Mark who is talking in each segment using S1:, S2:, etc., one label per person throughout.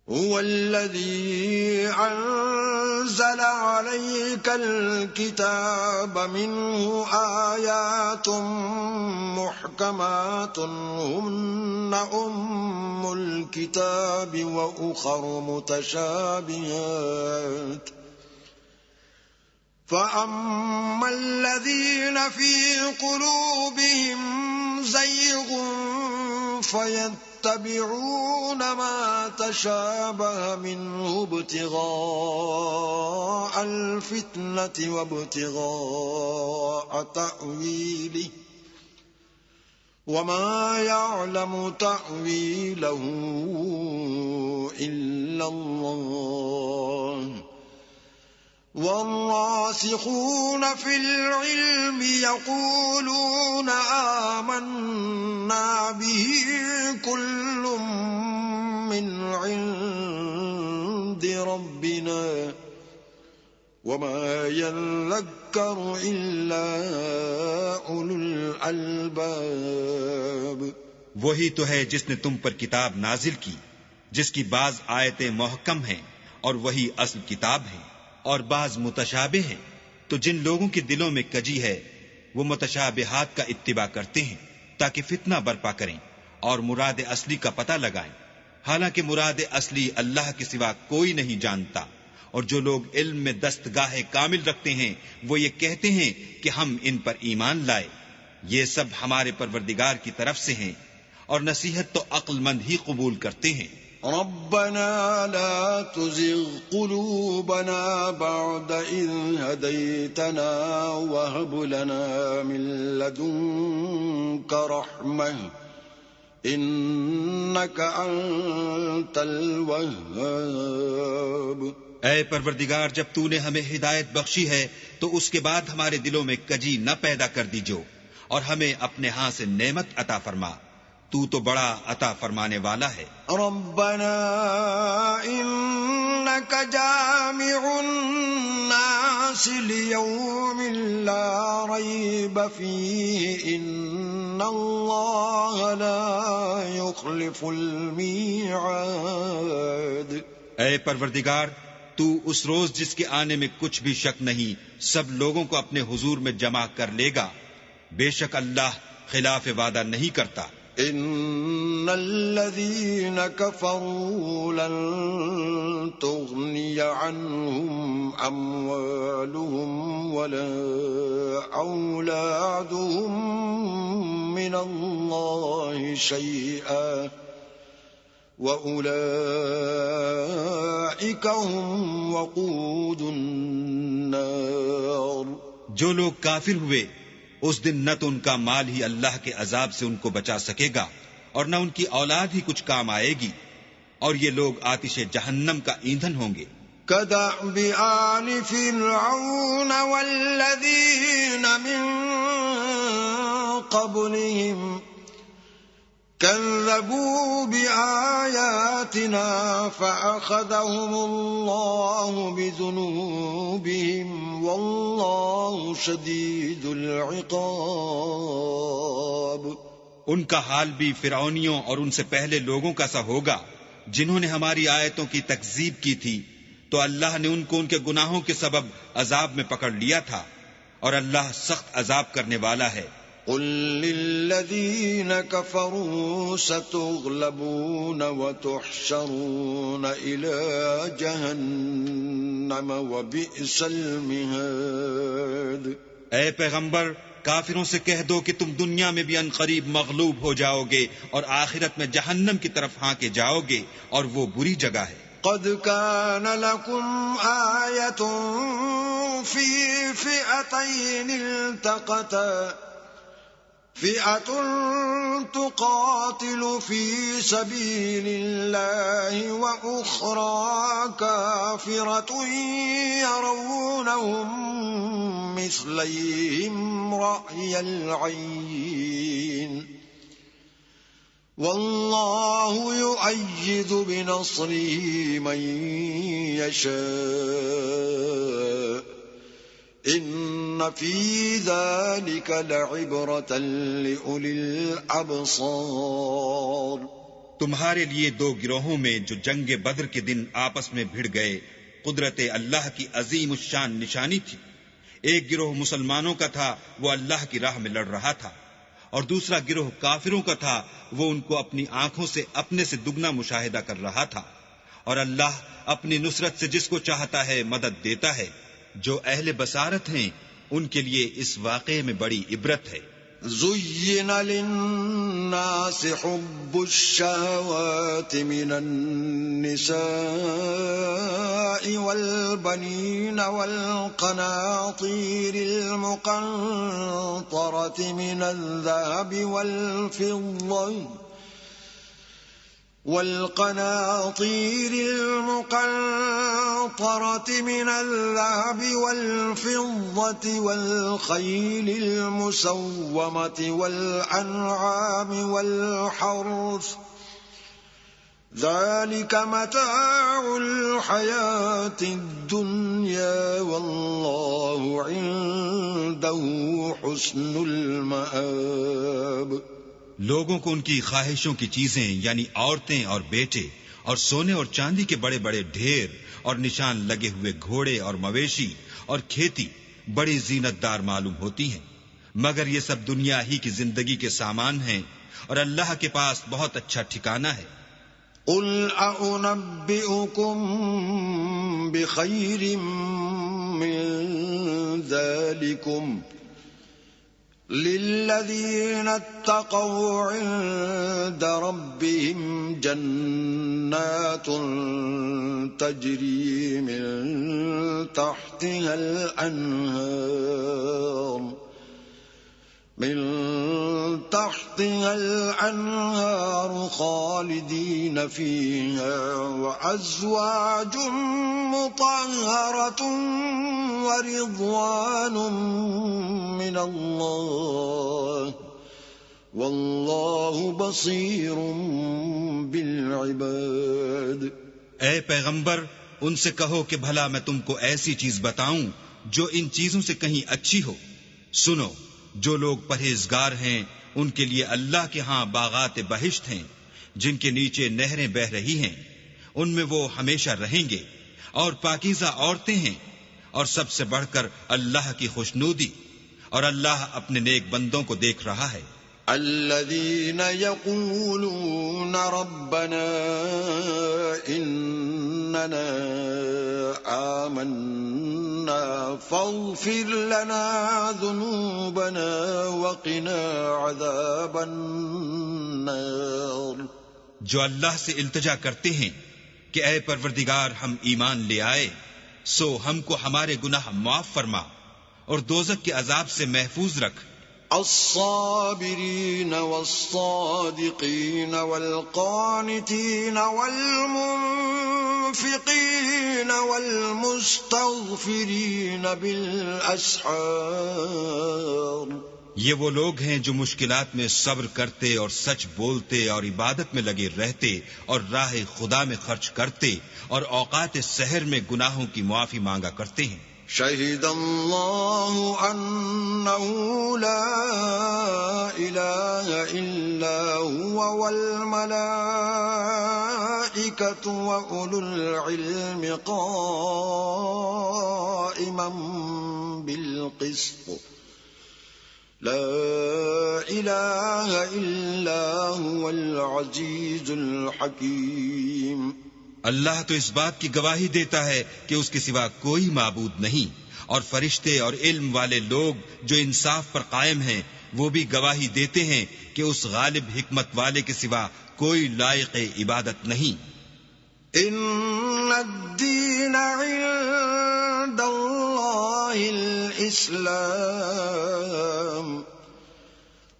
S1: هو الذي أنزل عليك الكتاب منه آيات محكمات هن أم الكتاب وأخر متشابهات فأما الذين في قلوبهم زيغ فيتبعون ما تشابه منه ابتغاء الفتنة وابتغاء تأويله وما يعلم تأويله إلا الله والراسخون في العلم يقولون آمنا به كل من عند ربنا وما يذكر إلا أولو الألباب.
S2: وہی تو ہے جس نے تم پر کتاب نازل کی جس کی بعض آیتیں محکم ہیں اور وہی اصل کتاب ہے اور بعض متشابہ ہیں، تو جن لوگوں کے دلوں میں کجی ہے وہ متشابہات کا اتباع کرتے ہیں تاکہ فتنہ برپا کریں اور مراد اصلی کا پتہ لگائیں، حالانکہ مراد اصلی اللہ کے سوا کوئی نہیں جانتا. اور جو لوگ علم میں دستگاہ کامل رکھتے ہیں وہ یہ کہتے ہیں کہ ہم ان پر ایمان لائے. یہ سب ہمارے پروردگار کی طرف سے ہیں اور نصیحت تو عقل مند ہی قبول کرتے ہیں.
S1: ربنا لا تزغ قلوبنا بعد إذ هديتنا وهب لنا من لدنك رحمة إنك أنت الوهاب.
S2: اے پروردگار، جب تو نے ہمیں ہدایت بخشی ہے تو اس کے بعد ہمارے دلوں میں کجی نہ پیدا کر دیجو اور ہمیں اپنے ہاں سے نعمت عطا فرما، تو تو بڑا عطا فرمانے والا ہے.
S1: ربنا انك جامع الناس ليوم لا ريب فيه ان الله لا يخلف الميعاد.
S2: اے پروردگار، تو اس روز جس کے آنے میں کچھ بھی شک نہیں سب لوگوں کو اپنے حضور میں جمع کر لے گا. بے شک اللہ خلاف وعدہ نہیں کرتا.
S1: ان الذين كفروا لن تغني عنهم اموالهم ولا اولادهم من الله شيئا واولئك هم وقود النار.
S2: جو لوگ کافر ہوئے اس دن نہ تو ان کا مال ہی اللہ کے عذاب سے ان کو بچا سکے گا اور نہ ان کی اولاد ہی کچھ کام آئے گی، اور یہ لوگ آتش جہنم کا ایندھن ہوں گے.
S1: كدأب آل فرعون والذين من قبلهم كذبوا بآياتنا فأخذهم الله بذنوبهم والله شديد العقاب.
S2: ان کا حال بھی فرعونیوں اور ان سے پہلے لوگوں کا سا ہوگا جنہوں نے ہماری آیتوں کی تکذیب کی تھی، تو اللہ نے ان کو ان کے گناہوں کے سبب عذاب میں پکڑ لیا تھا، اور اللہ سخت عذاب کرنے والا ہے.
S1: قل للذين كفروا ستغلبون وتحشرون إلى جهنم وبئس المهاد.
S2: اے پیغمبر، کافروں سے کہہ دو کہ تم دنیا میں بھی عنقریب مغلوب ہو جاؤ گے اور آخرت میں جہنم کی طرف ہانکے جاؤ گے، اور وہ بری جگہ ہے.
S1: قد كان لكم آية في فئتين التقتا فئة تقاتل في سبيل الله وأخرى كافرة يرونهم مثليهم رأي العين والله يؤيد بنصره من يشاء إن في ذلك لعبرة لأولي الأبصار.
S2: تمہارے لیے دو گروہوں میں جو جنگ بدر کے دن آپس میں بھڑ گئے قدرت اللہ کی عظیم الشان نشانی تھی. ایک گروہ مسلمانوں کا تھا، وہ اللہ کی راہ میں لڑ رہا تھا، اور دوسرا گروہ کافروں کا تھا، وہ ان کو اپنی آنکھوں سے اپنے سے دگنا مشاہدہ کر رہا تھا. اور اللہ اپنی نصرت سے جس کو چاہتا ہے مدد دیتا ہے. جو اہل بصارت ہیں ان کے لیے اس واقعے میں بڑی عبرت ہے.
S1: زين للناس حب الشهوات من النساء والبنين والقناطير المقنطرة من الذهب والفضة والخيل المسومة والأنعام والحرث ذلك متاع الحياة الدنيا والله عنده حسن المآب.
S2: لوگوں کو ان کی خواہشوں کی چیزیں یعنی عورتیں اور بیٹے اور سونے اور چاندی کے بڑے بڑے ڈھیر اور نشان لگے ہوئے گھوڑے اور مویشی اور کھیتی بڑی زینت دار معلوم ہوتی ہیں، مگر یہ سب دنیا ہی کی زندگی کے سامان ہیں اور اللہ کے پاس بہت اچھا ٹھکانہ ہے.
S1: قل أنبئكم بخير من ذلكم للذين اتقوا عند ربهم جنات تجري من تحتها الأنهار خالدين فيها وأزواج مطهرة ورضوان من الله والله بصير بالعباد.
S2: اے پیغمبر ان سے کہو کہ بھلا میں تم کو ایسی چیز بتاؤں جو ان چیزوں سے کہیں اچھی ہو. سنو، جو لوگ پرہیزگار ہیں ان کے لیے اللہ کے ہاں باغات بہشت ہیں جن کے نیچے نہریں بہ رہی ہیں، ان میں وہ ہمیشہ رہیں گے، اور پاکیزہ عورتیں ہیں، اور سب سے بڑھ کر اللہ کی خوشنودی، اور اللہ اپنے نیک بندوں کو دیکھ رہا ہے.
S1: الذين يقولون ربنا إننا آمنا فاغفر لنا ذنوبنا وقنا عذاب النار.
S2: جو اللہ سے التجا کرتے ہیں کہ اے پروردگار ہم ایمان لے آئے سو ہم کو ہمارے گناہ معاف فرما اور دوزخ کے عذاب سے محفوظ رکھ.
S1: الصابرين والصادقين والقانتين والمنفقين والمستغفرين بالأسحار.
S2: یہ وہ لوگ ہیں جو مشکلات میں صبر کرتے اور سچ بولتے اور عبادت میں لگے رہتے اور راہ خدا میں خرچ کرتے اور اوقات سحر میں گناہوں کی معافی مانگا کرتے ہیں.
S1: شہد اللہ انہ لا الہ الا هو والملائکۃ واولو العلم قائما بالقسط لا الہ الا هو العزیز الحکیم.
S2: اللہ تو اس بات کی گواہی دیتا ہے کہ اس کے سوا کوئی معبود نہیں، اور فرشتے اور علم والے لوگ جو انصاف پر قائم ہیں وہ بھی گواہی دیتے ہیں کہ اس غالب حکمت والے کے سوا کوئی لائق عبادت نہیں.
S1: ان الدین عند اللہ الاسلام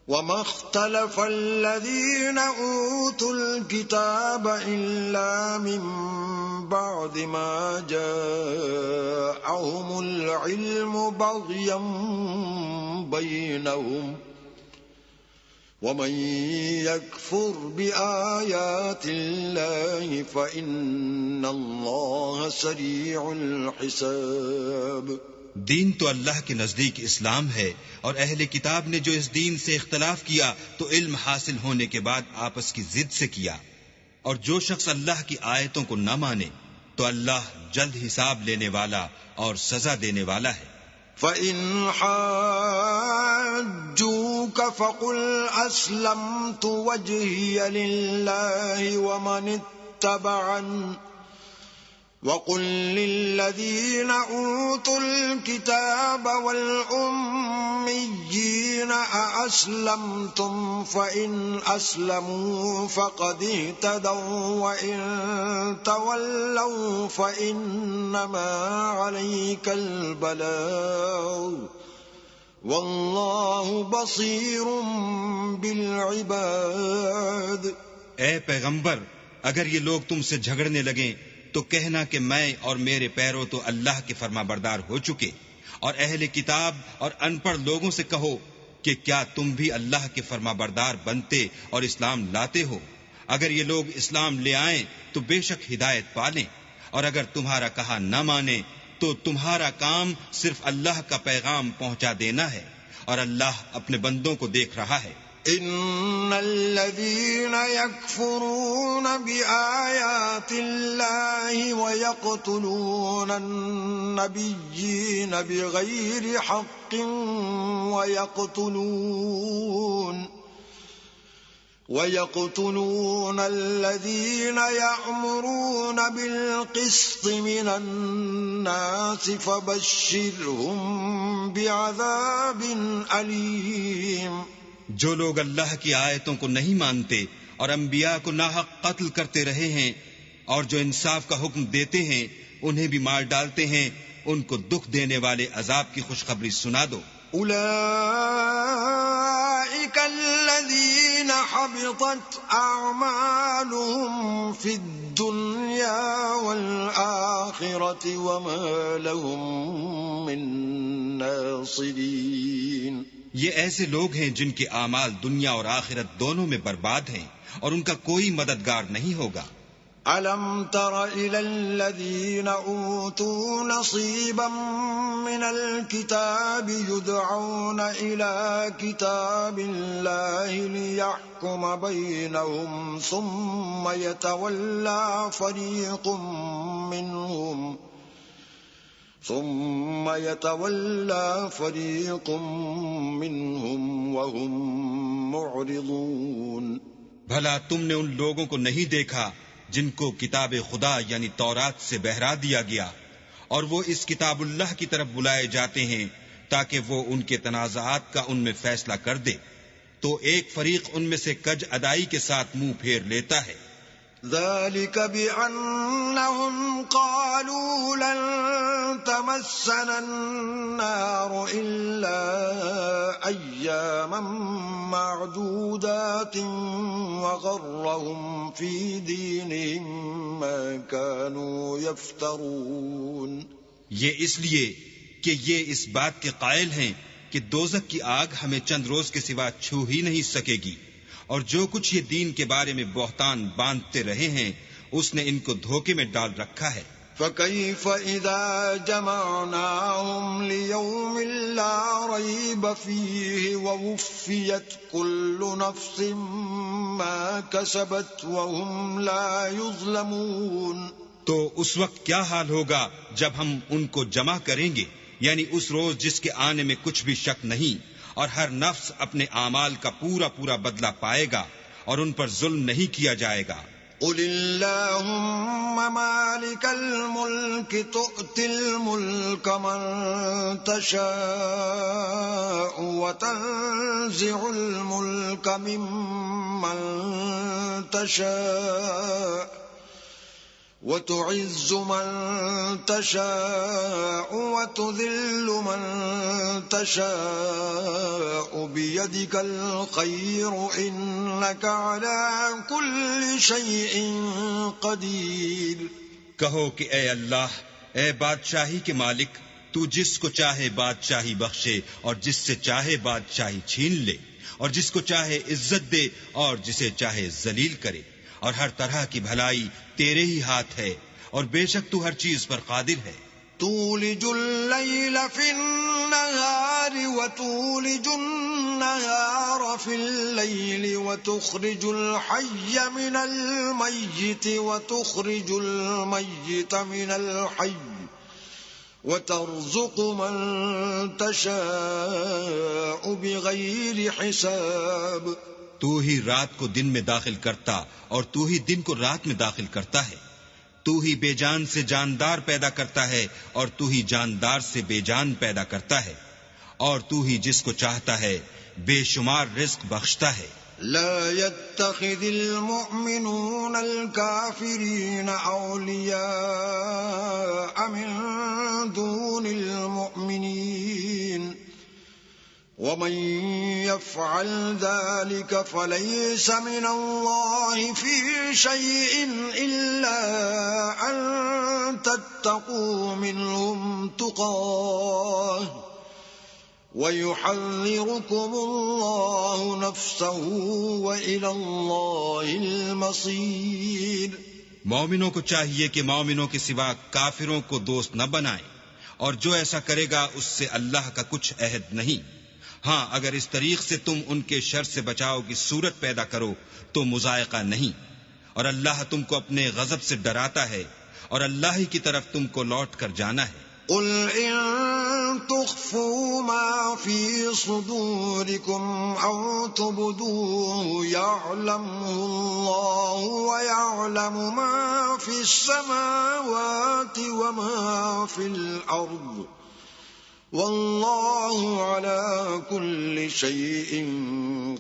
S1: وما اختلف الذين اوتوا الكتاب الا من بعد ما جاءهم العلم بغيا بينهم ومن يكفر بآيات الله فإن الله سريع الحساب.
S2: دین تو اللہ کے نزدیک اسلام ہے، اور اہل کتاب نے جو اس دین سے اختلاف کیا تو علم حاصل ہونے کے بعد آپس کی ضد سے کیا. اور جو شخص اللہ کی آیتوں کو نہ مانے تو اللہ جلد حساب لینے والا اور سزا دینے والا ہے۔
S1: فَإِنْ حَاجُّوكَ فَقُلْ أَسْلَمْتُ وَجْهِيَ لِلَّهِ وَمَنِ اتَّبَعَنِ وَقُلْ لِلَّذِينَ أُوتُوا الْكِتَابَ وَالْأُمِّيِّينَ أَأَسْلَمْتُمْ فَإِنْ أَسْلَمُوا فَقَدِ اهْتَدَوْا وَإِنْ تَوَلَّوْا فَإِنَّمَا عَلَيْكَ الْبَلَاغُ وَاللَّهُ بَصِيرٌ بِالْعِبَادِ۔
S2: اے پیغمبر، اگر یہ لوگ تم سے جھگڑنے لگیں تو کہنا کہ میں اور میرے پیرو تو اللہ کے فرما بردار ہو چکے، اور اہل کتاب اور ان پڑھ لوگوں سے کہو کہ کیا تم بھی اللہ کے فرما بردار بنتے اور اسلام لاتے ہو؟ اگر یہ لوگ اسلام لے آئیں تو بے شک ہدایت پالیں، اور اگر تمہارا کہا نہ مانے تو تمہارا کام صرف اللہ کا پیغام پہنچا دینا ہے، اور اللہ اپنے بندوں کو دیکھ رہا ہے۔
S1: ان الذين يكفرون بآيات الله ويقتلون النبيين بغير حق ويقتلون الذين يأمرون بالقسط من الناس فبشرهم بعذاب أليم۔
S2: جو لوگ اللہ کی آیتوں کو نہیں مانتے اور انبیاء کو ناحق قتل کرتے رہے ہیں اور جو انصاف کا حکم دیتے ہیں انہیں بھی مار ڈالتے ہیں، ان کو دکھ دینے والے عذاب کی خوشخبری سنا دو۔
S1: اولئک الذین حبطت اعمالهم فی الدنیا والآخرة وما لهم من ناصرین۔
S2: یہ ایسے لوگ ہیں جن کے اعمال دنیا اور آخرت دونوں میں برباد ہیں اور ان کا کوئی مددگار نہیں ہوگا۔
S1: أَلَمْ تَرَ إِلَى الَّذِينَ أُوتُوا نَصِيبًا مِّنَ الْكِتَابِ يُدْعَوْنَ إِلَى كِتَابِ اللَّهِ لِيَحْكُمَ بَيْنَهُمْ ثُمَّ يَتَوَلَّى فَرِيقٌ مِّنْهُمْ وَهُمْ مُعْرِضُونَ۔
S2: بھلا تم نے ان لوگوں کو نہیں دیکھا جن کو کتاب خدا یعنی تورات سے بہرا دیا گیا، اور وہ اس کتاب اللہ کی طرف بلائے جاتے ہیں تاکہ وہ ان کے تنازعات کا ان میں فیصلہ کر دے، تو ایک فریق ان میں سے کج ادائی کے ساتھ منہ پھیر لیتا ہے۔
S1: ذلك بأنهم قالوا لن تمسنا النار إلا أياما معدودات وغرهم في دينهم ما كانوا يفترون۔
S2: یہ اس لیے کہ یہ اس بات کے قائل ہیں کہ دوزخ کی آگ ہمیں چند روز کے سوا چھو ہی نہیں سکے گی، اور جو کچھ یہ دین کے بارے میں بہتان باندھتے رہے ہیں اس نے ان کو دھوکے میں ڈال رکھا ہے۔
S1: فَكَيْفَ إِذَا جَمَعْنَاهُمْ لِيَوْمٍ لَا رَيْبَ فِيهِ وَوُفِّيَتْ كُلُّ نَفْسٍ مَا كَسَبَتْ وَهُمْ لَا يُظْلَمُونَ۔
S2: تو اس وقت کیا حال ہوگا جب ہم ان کو جمع کریں گے، یعنی اس روز جس کے آنے میں کچھ بھی شک نہیں، اور ہر نفس اپنے اعمال کا پورا پورا بدلہ پائے گا اور ان پر ظلم نہیں کیا جائے گا۔
S1: قل اللهم مالك الملك تؤتي الملك من تشاء وتنزع الملك ممن تشاء وتعز من تشاء وتذل من تشاء بيدك الخير إنك على كل شيء قدير۔
S2: کہو کہ اے اللہ، اے بادشاہی کے مالک، تو جس کو چاہے بادشاہی بخشے اور جس سے چاہے بادشاہی چھین لے، اور جس کو چاہے عزت دے اور جسے چاہے ذلیل کرے، اور ہر طرح کی بھلائی تیرے ہی ہاتھ ہے، اور بے شک تو ہر چیز پر قادر ہے۔
S1: تولج اللیل فی النہار وتولج النهار في الليل وتخرج الحي من الميت وتخرج الميت من الحي وترزق من تشاء بغير حساب
S2: تو ہی رات کو دن میں داخل کرتا اور تو ہی دن کو رات میں داخل کرتا ہے. تو ہی بے جان سے جاندار پیدا کرتا ہے اور تو ہی جاندار سے بے جان پیدا کرتا ہے اور تو ہی جس کو چاہتا ہے بے شمار رزق بخشتا ہے.
S1: لا يتخذ المؤمنون الكافرين أولياء من دون المؤمنين ومن يفعل ذلك فليس من الله في شيء إلا أن تتقوا منهم تقاه وَيُحَذِّرُكُمُ اللَّهُ نَفْسَهُ وَإِلَى اللَّهِ الْمَصِيرُ.
S2: مومنوں کو چاہیے کہ مومنوں کے سوا کافروں کو دوست نہ بنائیں، اور جو ایسا کرے گا اس سے اللہ کا کچھ عہد نہیں. ہاں اگر اس طریق سے تم ان کے شر سے بچاؤ کی صورت پیدا کرو تو مذائقہ نہیں، اور اللہ تم کو اپنے غضب سے ڈراتا ہے اور اللہ ہی کی طرف تم کو لوٹ کر جانا ہے.
S1: قل إن تخفوا ما في صدوركم أو تبدوه يعلمه الله ويعلم ما في السماوات وما في الأرض والله على كل شيء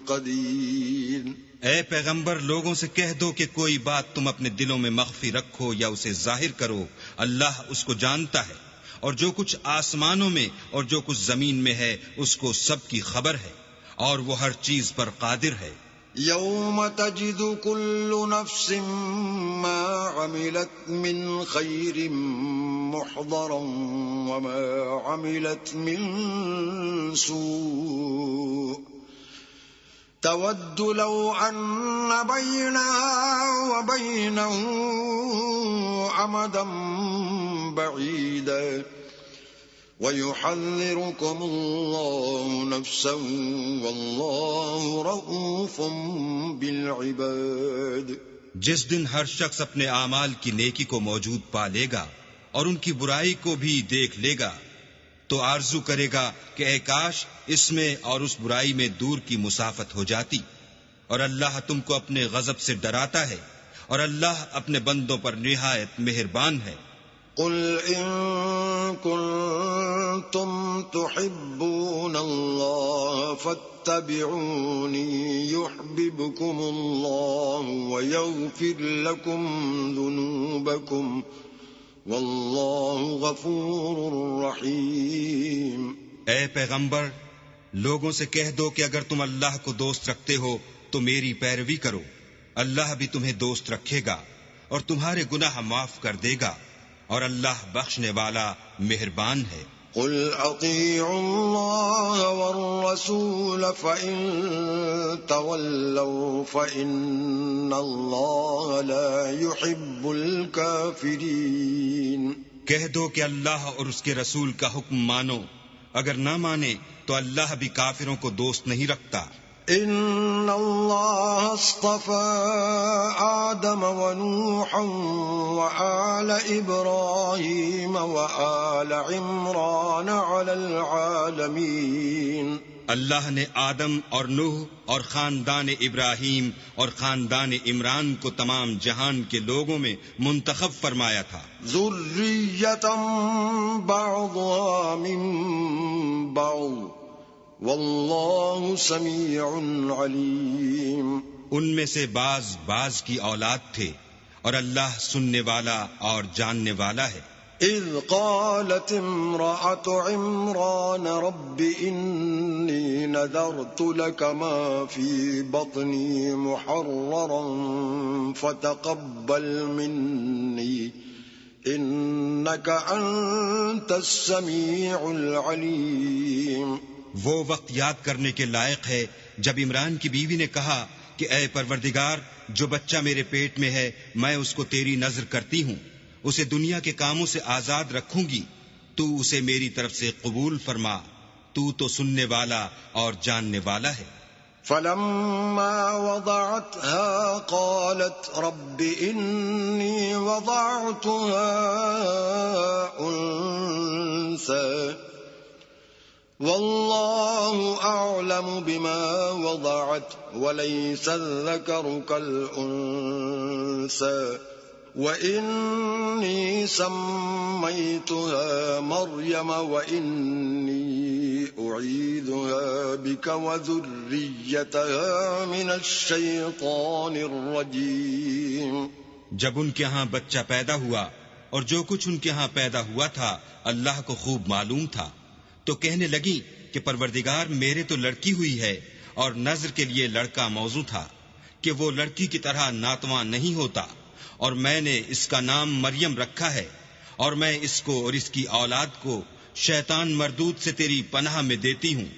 S1: قدير.
S2: اے پیغمبر لوگوں سے کہہ دو کہ کوئی بات تم اپنے دلوں میں مخفی رکھو یا اسے ظاہر کرو، اللہ اس کو جانتا ہے، اور جو کچھ آسمانوں میں اور جو کچھ زمین میں ہے اس کو سب کی خبر ہے، اور وہ ہر چیز پر قادر ہے.
S1: یوم تجد کل نفس ما عملت من خیر محضرا وما عملت من سوء تود لو ان بینها وبینه امدا بعیدا وَيُحَذِّرُكُمُ اللَّهُ نَفْسَهُ وَاللَّهُ رَءُوفٌ بِالْعِبَادِ.
S2: جس دن ہر شخص اپنے اعمال کی نیکی کو موجود پا لے گا اور ان کی برائی کو بھی دیکھ لے گا تو آرزو کرے گا کہ اے کاش اس میں اور اس برائی میں دور کی مسافت ہو جاتی، اور اللہ تم کو اپنے غضب سے ڈراتا ہے اور اللہ اپنے بندوں پر نہایت مہربان ہے.
S1: قل إن كنتم تحبون الله فاتبعوني يحببكم الله ويغفر لكم ذنوبكم والله غفور رحيم.
S2: اے پیغمبر لوگوں سے کہہ دو کہ اگر تم اللہ کو دوست رکھتے ہو تو میری پیروی کرو، اللہ بھی تمہیں دوست رکھے گا اور تمہارے گناہ معاف کر دے گا، اور اللہ بخشنے والا مہربان ہے.
S1: قل اطیعوا اللہ والرسول فإن تولوا فإن اللہ لا يحب الكافرین.
S2: کہہ دو کہ اللہ اور اس کے رسول کا حکم مانو، اگر نہ مانے تو اللہ بھی کافروں کو دوست نہیں رکھتا.
S1: ان اللہ اصطفى آدم ونوحا وآل ابراہیم وآل عمران علی العالمین.
S2: اللہ نے آدم اور نوح اور خاندان ابراہیم اور خاندان عمران کو تمام جہان کے لوگوں میں منتخب فرمایا تھا.
S1: ذریۃ بعضها من بعض واللہ سمیع علیم.
S2: ان میں سے بعض کی اولاد تھے اور اللہ سننے والا اور جاننے والا ہے.
S1: اذ قالت امرأة عمران رب انی نذرت لك ما في بطنی محررا فتقبل منی انك انت السمیع العلیم.
S2: وہ وقت یاد کرنے کے لائق ہے جب عمران کی بیوی نے کہا کہ اے پروردگار جو بچہ میرے پیٹ میں ہے میں اس کو تیری نذر کرتی ہوں، اسے دنیا کے کاموں سے آزاد رکھوں گی، تو اسے میری طرف سے قبول فرما، تو سننے والا اور جاننے والا ہے۔
S1: فلما وضعتها قالت رب إني وضعتها أنثى والله أعلم بما وضعت وليس الذكر كالأنثى وإني سميتها مريم وإني أعيذها بك وذريتها من الشيطان الرجيم۔
S2: جب ان کے ہاں بچہ پیدا ہوا اور جو کچھ ان کے ہاں پیدا ہوا تھا اللہ کو خوب معلوم تھا، تو کہنے لگی کہ پروردگار میرے تو لڑکی ہوئی ہے، اور نذر کے لیے لڑکا موضوع تھا کہ وہ لڑکی کی طرح ناتواں نہیں ہوتا، اور میں نے اس کا نام مریم رکھا ہے، اور میں اس کو اور اس کی اولاد کو شیطان مردود سے تیری پناہ میں دیتی ہوں۔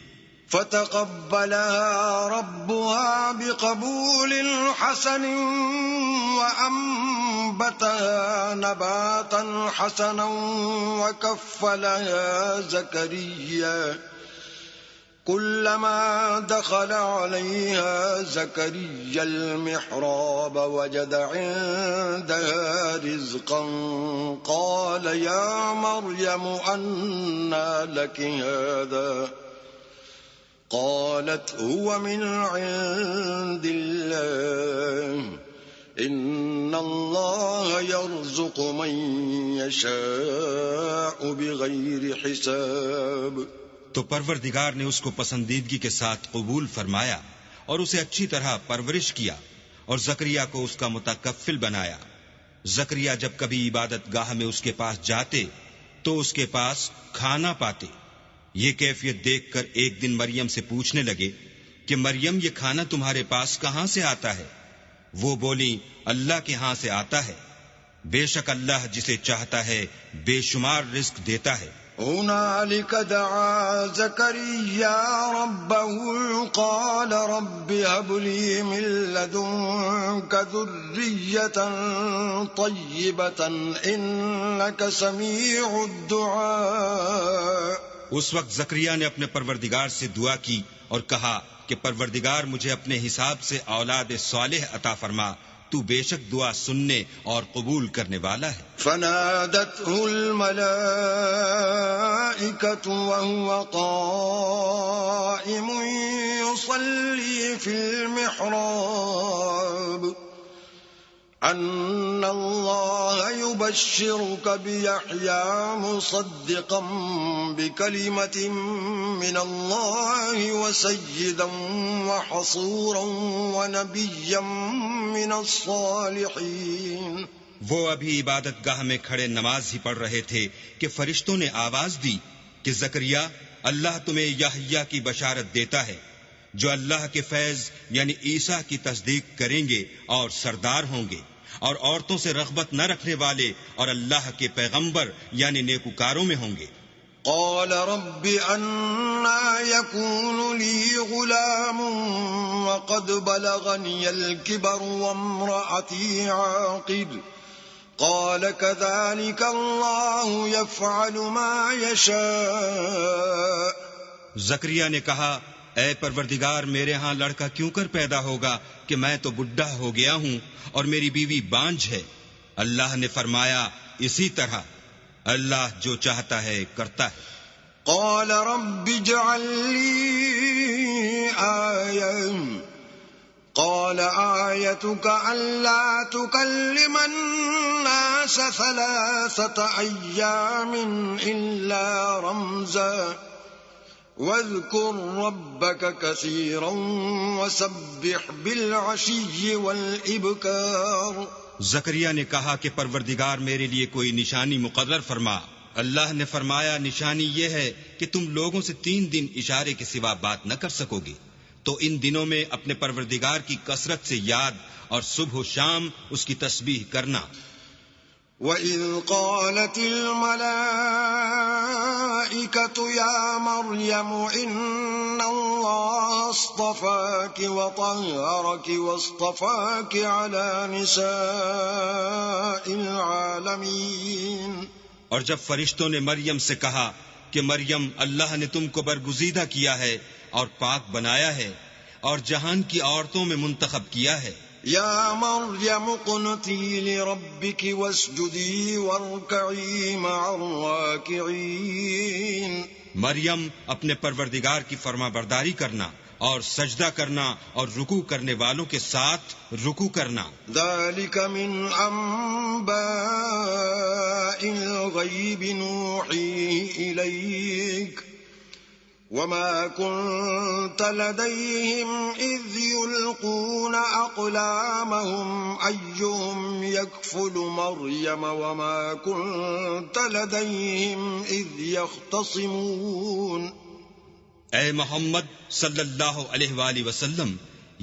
S1: فتقبلها ربها بقبول حسن وأنبتها نباتا حسنا وكفلها زكريا كلما دخل عليها زكريا المحراب وجد عندها رزقا قال يا مريم أنى لك هذا قالت هو من عند الله إن الله يرزق من يشاء بغير حساب۔
S2: تو پروردگار نے اس کو پسندیدگی کے ساتھ قبول فرمایا اور اسے اچھی طرح پرورش کیا اور زکریا کو اس کا متکفل بنایا۔ زکریا جب کبھی عبادت گاہ میں اس کے پاس جاتے تو اس کے پاس کھانا پاتے۔ یہ کیفیت دیکھ کر ایک دن مریم سے پوچھنے لگے کہ مریم یہ کھانا تمہارے پاس کہاں سے آتا ہے؟ وہ بولی اللہ کے ہاں سے آتا ہے، بے شک اللہ جسے چاہتا ہے بے شمار رزق دیتا ہے۔
S1: هنالك دعا زكريا ربه قال رب هب لي من لدنك ذرية طيبة إنك سميع الدعاء۔
S2: اس وقت زکریا نے اپنے پروردگار سے دعا کی اور کہا کہ پروردگار مجھے اپنے حساب سے اولاد صالح عطا فرما، تو بے شک دعا سننے اور قبول کرنے والا ہے۔
S1: فنادته الملائكة وهو قائم يصلي في المحراب أن الله يبشرك بيحيى مصدقا بكلمة من الله وسيدا وحصورا ونبيا من الصالحين۔
S2: وہ ابھی عبادت گاہ میں کھڑے نماز ہی پڑھ رہے تھے کہ فرشتوں نے آواز دی کہ زکریا اللہ تمہیں یحییٰ کی بشارت دیتا ہے جو اللہ کے فیض یعنی عیسیٰ کی تصدیق کریں گے اور سردار ہوں گے اور عورتوں سے رغبت نہ رکھنے والے اور اللہ کے پیغمبر یعنی نیکوکاروں میں ہوں گے۔
S1: قال رب أنا يكون لي غلام وقد بلغني الكبر وامرأتي عاقر قال كذلك الله يفعل ما يشاء۔
S2: زکریا نے کہا اے پروردگار میرے ہاں لڑکا کیوں کر پیدا ہوگا کہ میں تو بڈھا ہو گیا ہوں اور میری بیوی بانجھ ہے۔ اللہ نے فرمایا اسی طرح اللہ جو چاہتا ہے کرتا ہے۔
S1: قال رب اجعل لي آية قال آيتك ألا تكلم الناس 3 أيام إلا رمزا واذكر ربك كثيرا وسبح بالعشي والإبكار۔
S2: زکریا نے کہا کہ پروردگار میرے لیے کوئی نشانی مقرر فرما۔ اللہ نے فرمایا نشانی یہ ہے کہ تم لوگوں سے 3 دن اشارے کے سوا بات نہ کر سکو گے، تو ان دنوں میں اپنے پروردگار کی کثرت سے یاد اور صبح و شام اس کی تسبیح کرنا۔
S1: وَإِذْ قَالَتِ الْمَلَائِكَةُ يَا مَرْيَمُ إِنَّ اللَّهَ اصْطَفَاكِ وَطَهَّرَكِ وَاصْطَفَاكِ عَلَى نِسَاءِ الْعَالَمِينَ۔
S2: اور جب فرشتوں نے مریم سے کہا کہ مریم اللہ نے تم کو برگزیدہ کیا ہے اور پاک بنایا ہے اور جہان کی عورتوں میں منتخب کیا ہے۔
S1: یا مریم اقنتی لربک واسجدی وارکعی مع الراکعین،
S2: مریم اپنے پروردگار کی فرما برداری کرنا اور سجدہ کرنا اور رکوع کرنے والوں کے ساتھ رکوع کرنا۔
S1: ذالک من انباء الغیب نوحیہ الیک وما كنت لديهم إذ يلقون أقلامهم أيهم يكفل مريم وما كنت لديهم إذ يختصمون۔
S2: اے محمد صلی اللہ علیہ وآلہ وسلم،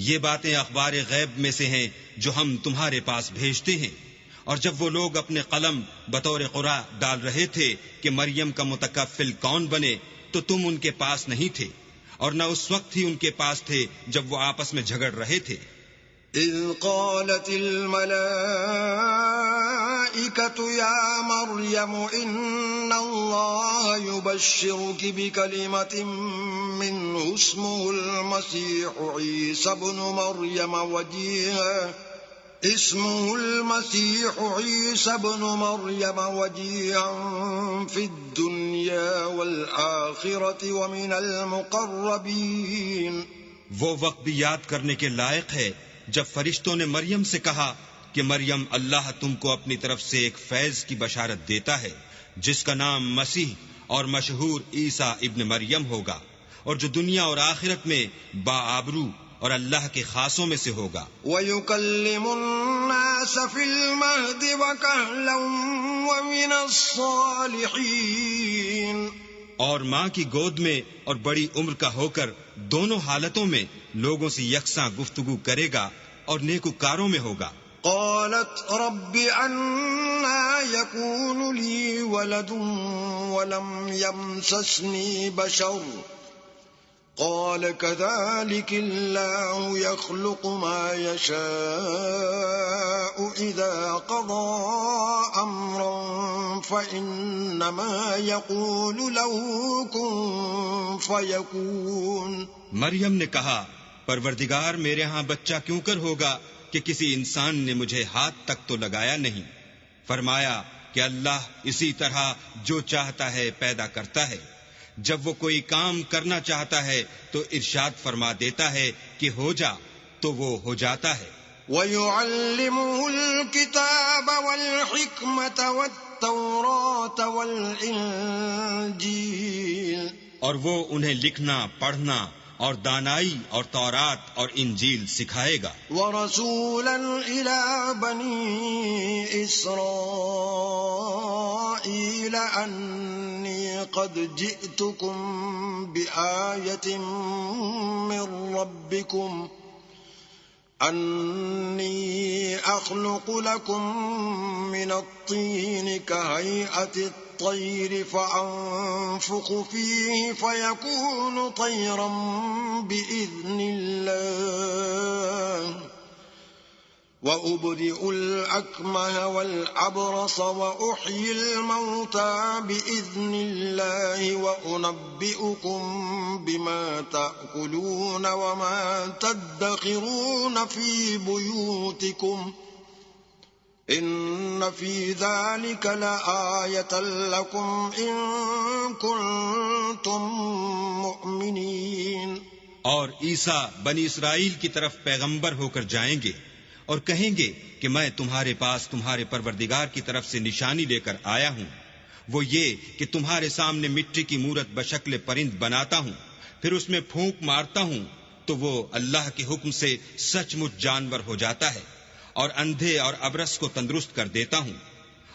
S2: یہ باتیں اخبار غیب میں سے ہیں جو ہم تمہارے پاس بھیجتے ہیں، اور جب وہ لوگ اپنے قلم بطور قرعہ ڈال رہے تھے کہ مریم کا متکفل کون بنے تو تم ان کے پاس نہیں تھے، اور نہ اس وقت ہی ان کے پاس تھے جب وہ آپس میں جھگڑ رہے تھے۔
S1: اذ قالت الملائکۃ یا مریم ان اللہ یبشرک بکلمۃ منہ اسمہ المسیح عیسی ابن مریم وجیہا فی الدنیا والآخرۃ ومن المقربین۔
S2: وہ وقت بھی یاد کرنے کے لائق ہے جب فرشتوں نے مریم سے کہا کہ مریم اللہ تم کو اپنی طرف سے ایک فیض کی بشارت دیتا ہے جس کا نام مسیح اور مشہور عیسیٰ ابن مریم ہوگا، اور جو دنیا اور آخرت میں باآبرو اور اللہ کے خاصوں میں سے ہوگا۔
S1: وَيُكَلِّمُ النَّاسَ فِي الْمَهْدِ وَكَهْلًا وَمِنَ الصَّالِحِينَ،
S2: اور ماں کی گود میں اور بڑی عمر کا ہو کر دونوں حالتوں میں لوگوں سے یکساں گفتگو کرے گا اور نیکوکاروں میں ہوگا۔
S1: قالت رب أَنَّى يَكُونُ لِي وَلَدٌ وَلَمْ يَمْسَسْنِي بَشَرٌ قال كذلك الله يخلق ما يشاء إذا قضى أمرا فإنما يقول له كن فيكون۔
S2: مریم نے کہا پروردگار میرے ہاں بچہ کیوں کر ہوگا کہ کسی انسان نے مجھے ہاتھ تک تو لگایا نہیں۔ فرمایا کہ اللہ اسی طرح جو چاہتا ہے پیدا کرتا ہے، جب وہ کوئی کام کرنا چاہتا ہے تو ارشاد فرما دیتا ہے کہ ہو جا تو وہ ہو جاتا ہے۔
S1: وَيُعَلِّمُهُ الْكِتَابَ وَالْحِكْمَةَ وَالتَّوْرَاةَ وَالْإِنْجِيلَ،
S2: اور وہ انہیں لکھنا، پڑھنا اور دانائی اور تورات اور انجیل سکھائے گا۔
S1: وَرَسُولًا إِلَى بَنِي إِسْرَائِيلَ أَنِّي قَدْ جِئْتُكُمْ بِآيَةٍ مِّن رَّبِّكُمْ أَنِّي أَخْلُقُ لَكُم مِّنَ الطِّينِ كَهَيْئَةِ الطَّيْرِ فَأَنفُخُ فِيهِ فَيَكُونُ طَيْرًا بِإِذْنِ اللَّهِ وَأُبْرِئُ الْأَكْمَهَ وَالْأَبْرَصَ وَأُحْيِي الْمَوْتَى بِإِذْنِ اللَّهِ وَأُنَبِّئُكُم بِمَا تَأْكُلُونَ وَمَا تَدَّخِرُونَ فِي بُيُوتِكُمْ إِنَّ فِي ذَلِكَ لَآيَةً لَكُمْ إِن كُنتُم مُّؤْمِنِينَ۔
S2: اور عیسیٰ بنی اسرائیل کی طرف پیغمبر ہو کر جائیں گے اور کہیں گے کہ میں تمہارے پاس تمہارے پروردگار کی طرف سے نشانی لے کر آیا ہوں، وہ یہ کہ تمہارے سامنے مٹی کی مورت بشکل پرند بناتا ہوں، پھر اس میں پھونک مارتا ہوں تو وہ اللہ کے حکم سے سچ مچ جانور ہو جاتا ہے، اور اندھے اور ابرص کو تندرست کر دیتا ہوں،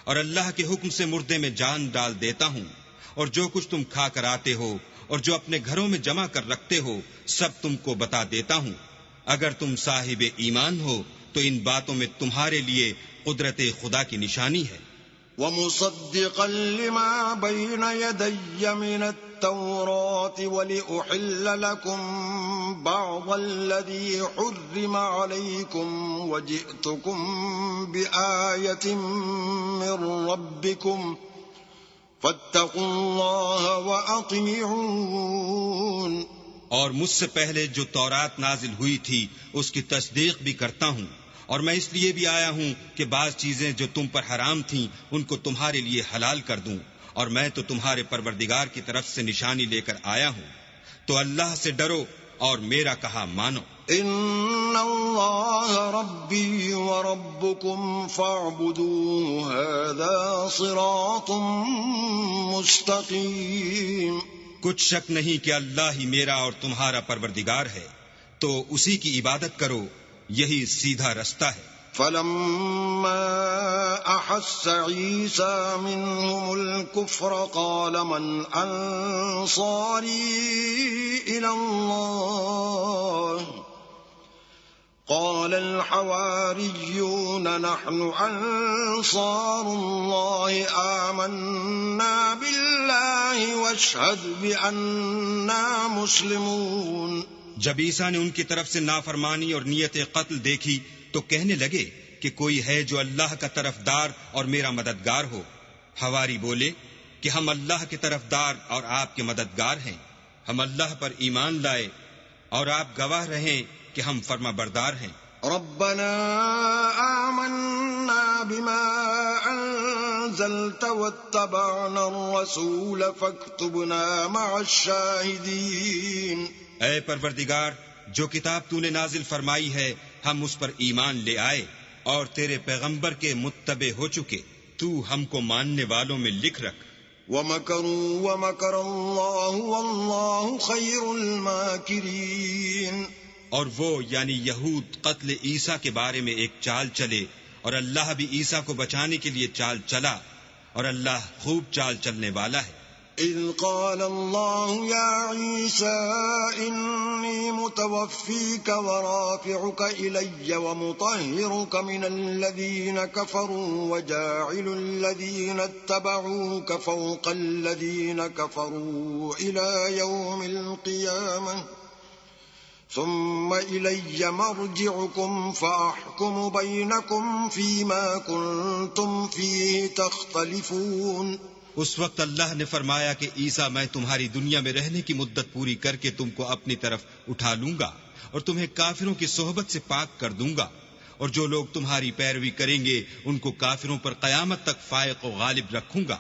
S2: اور اللہ کے حکم سے مردے میں جان ڈال دیتا ہوں، اور جو کچھ تم کھا کر آتے ہو اور جو اپنے گھروں میں جمع کر رکھتے ہو سب تم کو بتا دیتا ہوں۔ اگر تم صاحب ایمان ہو تو ان باتوں میں تمہارے لیے قدرت خدا کی نشانی ہے۔
S1: وَمُصَدِّقًا لِمَا بَيْنَ يَدَيَّ مِنَ التَّوْرَاةِ وَلِأُحِلَّ لَكُمْ بَعْضَ الَّذِي حُرِّمَ عَلَيْكُمْ وَجِئْتُكُمْ بِآيَةٍ مِّن رَّبِّكُمْ فاتقوا الله وأطيعون.
S2: اور مجھ سے پہلے جو تورات نازل ہوئی تھی اس کی تصدیق بھی کرتا ہوں، اور میں اس لیے بھی آیا ہوں کہ بعض چیزیں جو تم پر حرام تھیں ان کو تمہارے لیے حلال کر دوں، اور میں تو تمہارے پروردگار کی طرف سے نشانی لے کر آیا ہوں. تو اللہ سے ڈرو اور میرا کہا مانو.
S1: ان اللہ ربی وربکم فاعبدوه هذا صراط مستقیم.
S2: کچھ شک نہیں کہ اللہ ہی میرا اور تمہارا پروردگار ہے، تو اسی کی عبادت کرو، یہی سیدھا رستہ ہے.
S1: فلما احس عیسیٰ منهم الكفر قال من انصاری الى اللہ قال الحواریون نحن انصار اللہ آمنا باللہ واشہد بأننا مسلمون.
S2: جب عیسیٰ نے ان کی طرف سے نافرمانی اور نیت قتل دیکھی تو کہنے لگے کہ کوئی ہے جو اللہ کا طرفدار اور میرا مددگار ہو. حواری بولے کہ ہم اللہ کے طرفدار اور آپ کے مددگار ہیں، ہم اللہ پر ایمان لائے اور آپ گواہ رہیں کہ ہم فرما بردار ہیں.
S1: ربنا آمنا بما انزلت واتبعنا الرسول فاكتبنا مع الشاہدین.
S2: اے پروردگار، جو کتاب تو نے نازل فرمائی ہے ہم اس پر ایمان لے آئے اور تیرے پیغمبر کے متبع ہو چکے، تو ہم کو ماننے والوں میں لکھ رکھ.
S1: وَمَكَرُوا وَمَكَرَ اللَّهُ وَاللَّهُ خَيْرُ الْمَاكِرِينَ.
S2: اور وہ یعنی یہود قتل عیسیٰ کے بارے میں ایک چال چلے، اور اللہ بھی عیسیٰ کو بچانے کے لیے چال چلا، اور اللہ خوب چال چلنے والا ہے.
S1: اذ قال اللہ یا عیسیٰ انی متوفیک ورافعک الی ومطہرک من الذین کفروا وجاعل الذین اتبعوک فوق الذین کفروا الی یوم القیامہ ثم الی مرجعکم فاحکم بینکم فیما کنتم فیہ تختلفون.
S2: اس وقت اللہ نے فرمایا کہ عیسیٰ میں تمہاری دنیا میں رہنے کی مدت پوری کر کے تم کو اپنی طرف اٹھا لوں گا اور تمہیں کافروں کی صحبت سے پاک کر دوں گا، اور جو لوگ تمہاری پیروی کریں گے ان کو کافروں پر قیامت تک فائق و غالب رکھوں گا.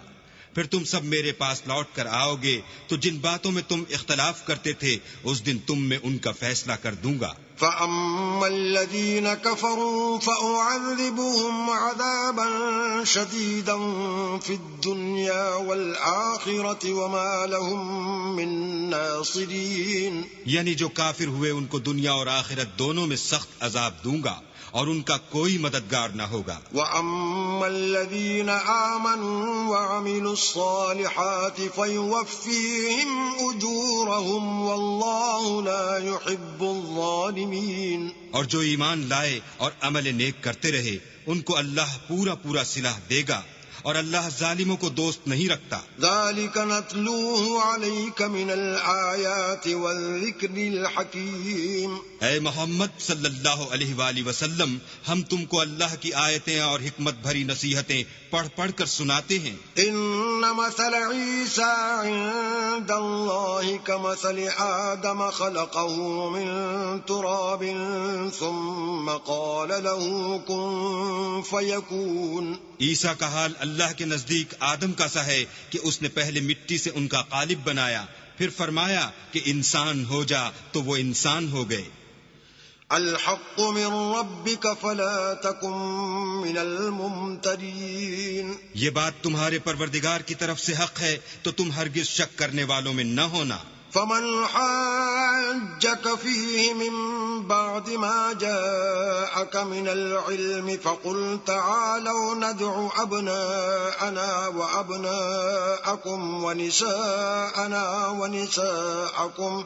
S2: پھر تم سب میرے پاس لوٹ کر آؤ گے تو جن باتوں میں تم اختلاف کرتے تھے اس دن تم میں ان کا فیصلہ کر دوں گا.
S1: فَأَمَّا الَّذِينَ كَفَرُوا فَأُعَذِّبُهُمْ عَذَابًا شَدِيدًا فِي الدُّنْيَا وَالْآخِرَةِ وَمَا لَهُم مِّن نَّاصِرِينَ.
S2: یعنی جو کافر ہوئے ان کو دنیا اور آخرت دونوں میں سخت عذاب دوں گا اور ان کا کوئی مددگار نہ ہوگا.
S1: وَأَمَّا الَّذِينَ آمَنُوا وَعَمِلُوا الصَّالِحَاتِ فَيُوَفِّيهِمْ أُجُورَهُمْ وَاللَّهُ لَا يُحِبُّ الظَّالِمِينَ. اور
S2: جو ایمان لائے اور عمل نیک کرتے رہے ان کو اللہ پورا پورا صلہ دے گا، اور اللہ ظالموں کو دوست نہیں رکھتا.
S1: ذَلِكَ نَتْلُوهُ عَلَيْكَ مِنَ الْآيَاتِ وَالذِّكْرِ الْحَكِيمِ.
S2: اے محمد صلی اللہ علیہ وآلہ وسلم، ہم تم کو اللہ کی آیتیں اور حکمت بھری نصیحتیں پڑھ پڑھ کر سناتے ہیں.
S1: إِنَّ مَثَلَ عِيسَىٰ عِندَ اللَّهِ كَمَثَلِ آدَمَ خَلَقَهُ مِن تُرَابٍ ثُمَّ قَالَ لَهُ كُن فَيَكُونُ.
S2: عیسیٰ کا حال اللہ کے نزدیک آدم کا سا ہے کہ اس نے پہلے مٹی سے ان کا قالب بنایا، پھر فرمایا کہ انسان ہو جا تو وہ انسان ہو گئے.
S1: الحق من ربك فلا تكن من الممترين.
S2: یہ بات تمہارے پروردگار کی طرف سے حق ہے تو تم ہرگز شک کرنے والوں میں نہ ہونا.
S1: فمن حاجك فيه من بعد ما جاءك من العلم فقل تعالوا ندع أبناءنا وأبناءكم ونساءنا ونساءكم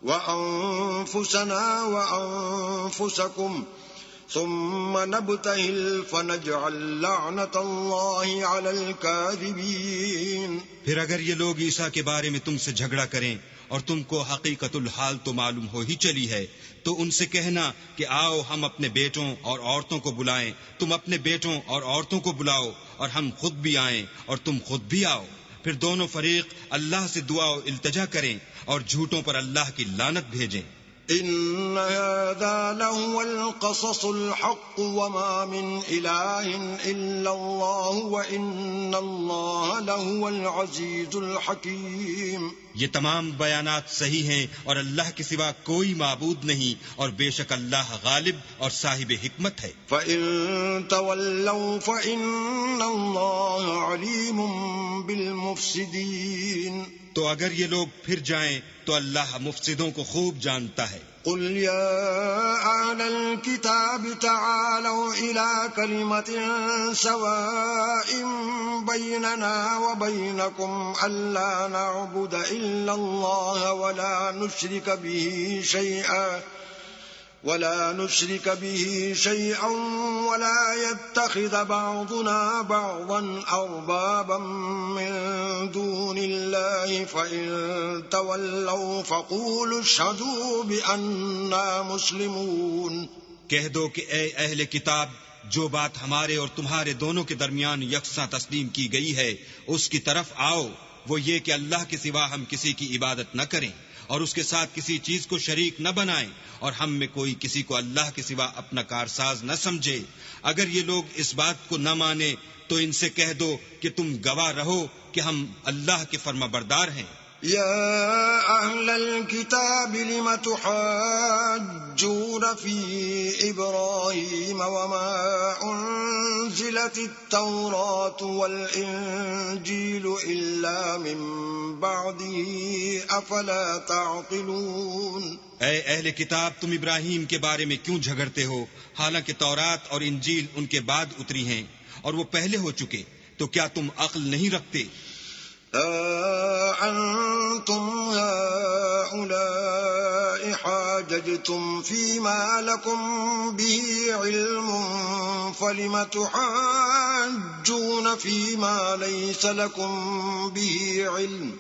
S1: وأنفسنا وأنفسكم ثم نبتهل فنجعل لعنة الله على الكاذبين۔
S2: پھر اگر یہ لوگ عیسیٰ کے بارے میں تم سے جھگڑا کریں اور تم کو حقیقت الحال تو معلوم ہو ہی چلی ہے، تو ان سے کہنا کہ آؤ ہم اپنے بیٹوں اور عورتوں کو بلائیں، تم اپنے بیٹوں اور عورتوں کو بلاؤ اور ہم خود بھی آئیں اور تم خود بھی آؤ۔ پھر دونوں فریق اللہ سے دعا و التجا کریں اور جھوٹوں پر اللہ کی لعنت بھیجیں۔
S1: إن هذا لهو القصص الحق وما من إله إلا الله وإن الله لهو العزيز الحكيم۔
S2: یہ تمام بیانات صحیح ہیں اور اللہ کے سوا کوئی معبود نہیں، اور بے شک اللہ غالب اور صاحب حکمت ہے۔
S1: فَإِن تَوَلَّوْا فَإِنَّ اللَّهَ عَلِيمٌ بِالْمُفْسِدِينَ۔
S2: تو اگر یہ لوگ پھر جائیں تو اللہ مفسدوں کو خوب جانتا ہے۔
S1: قل يا أهل الكتاب تعالوا إلى كلمة سواء بيننا وبينكم ألا نعبد إلا الله ولا نشرك به شيئا ولا يتخذ بعضنا بعضا أربابا من دون الله فإن تولوا فقولوا اشهدوا بأننا مسلمون۔
S2: کہہ دو کہ اے اہل کتاب، جو بات ہمارے اور تمہارے دونوں کے درمیان یکساں تسلیم کی گئی ہے اس کی طرف آؤ، وہ یہ کہ اللہ کے سوا ہم کسی کی عبادت نہ کریں اور اس کے ساتھ کسی چیز کو شریک نہ بنائیں، اور ہم میں کوئی کسی کو اللہ کے سوا اپنا کارساز نہ سمجھے۔ اگر یہ لوگ اس بات کو نہ مانے تو ان سے کہہ دو کہ تم گواہ رہو کہ ہم اللہ کے فرما بردار ہیں۔
S1: يا أهل الكتاب لم تحاجون في إبراهيم وما أنزلت التوراة والإنجيل إلا من بعده أفلا تعقلون۔
S2: اے اہل کتاب، تم ابراہیم کے بارے میں کیوں جھگڑتے ہو، حالانکہ تورات اور انجیل ان کے بعد اتری ہیں اور وہ پہلے ہو چکے، تو کیا تم عقل نہیں رکھتے؟
S1: أنتم هؤلاء حاججتم فيما لكم به علم فلم تحاجون فيما ليس لكم به علم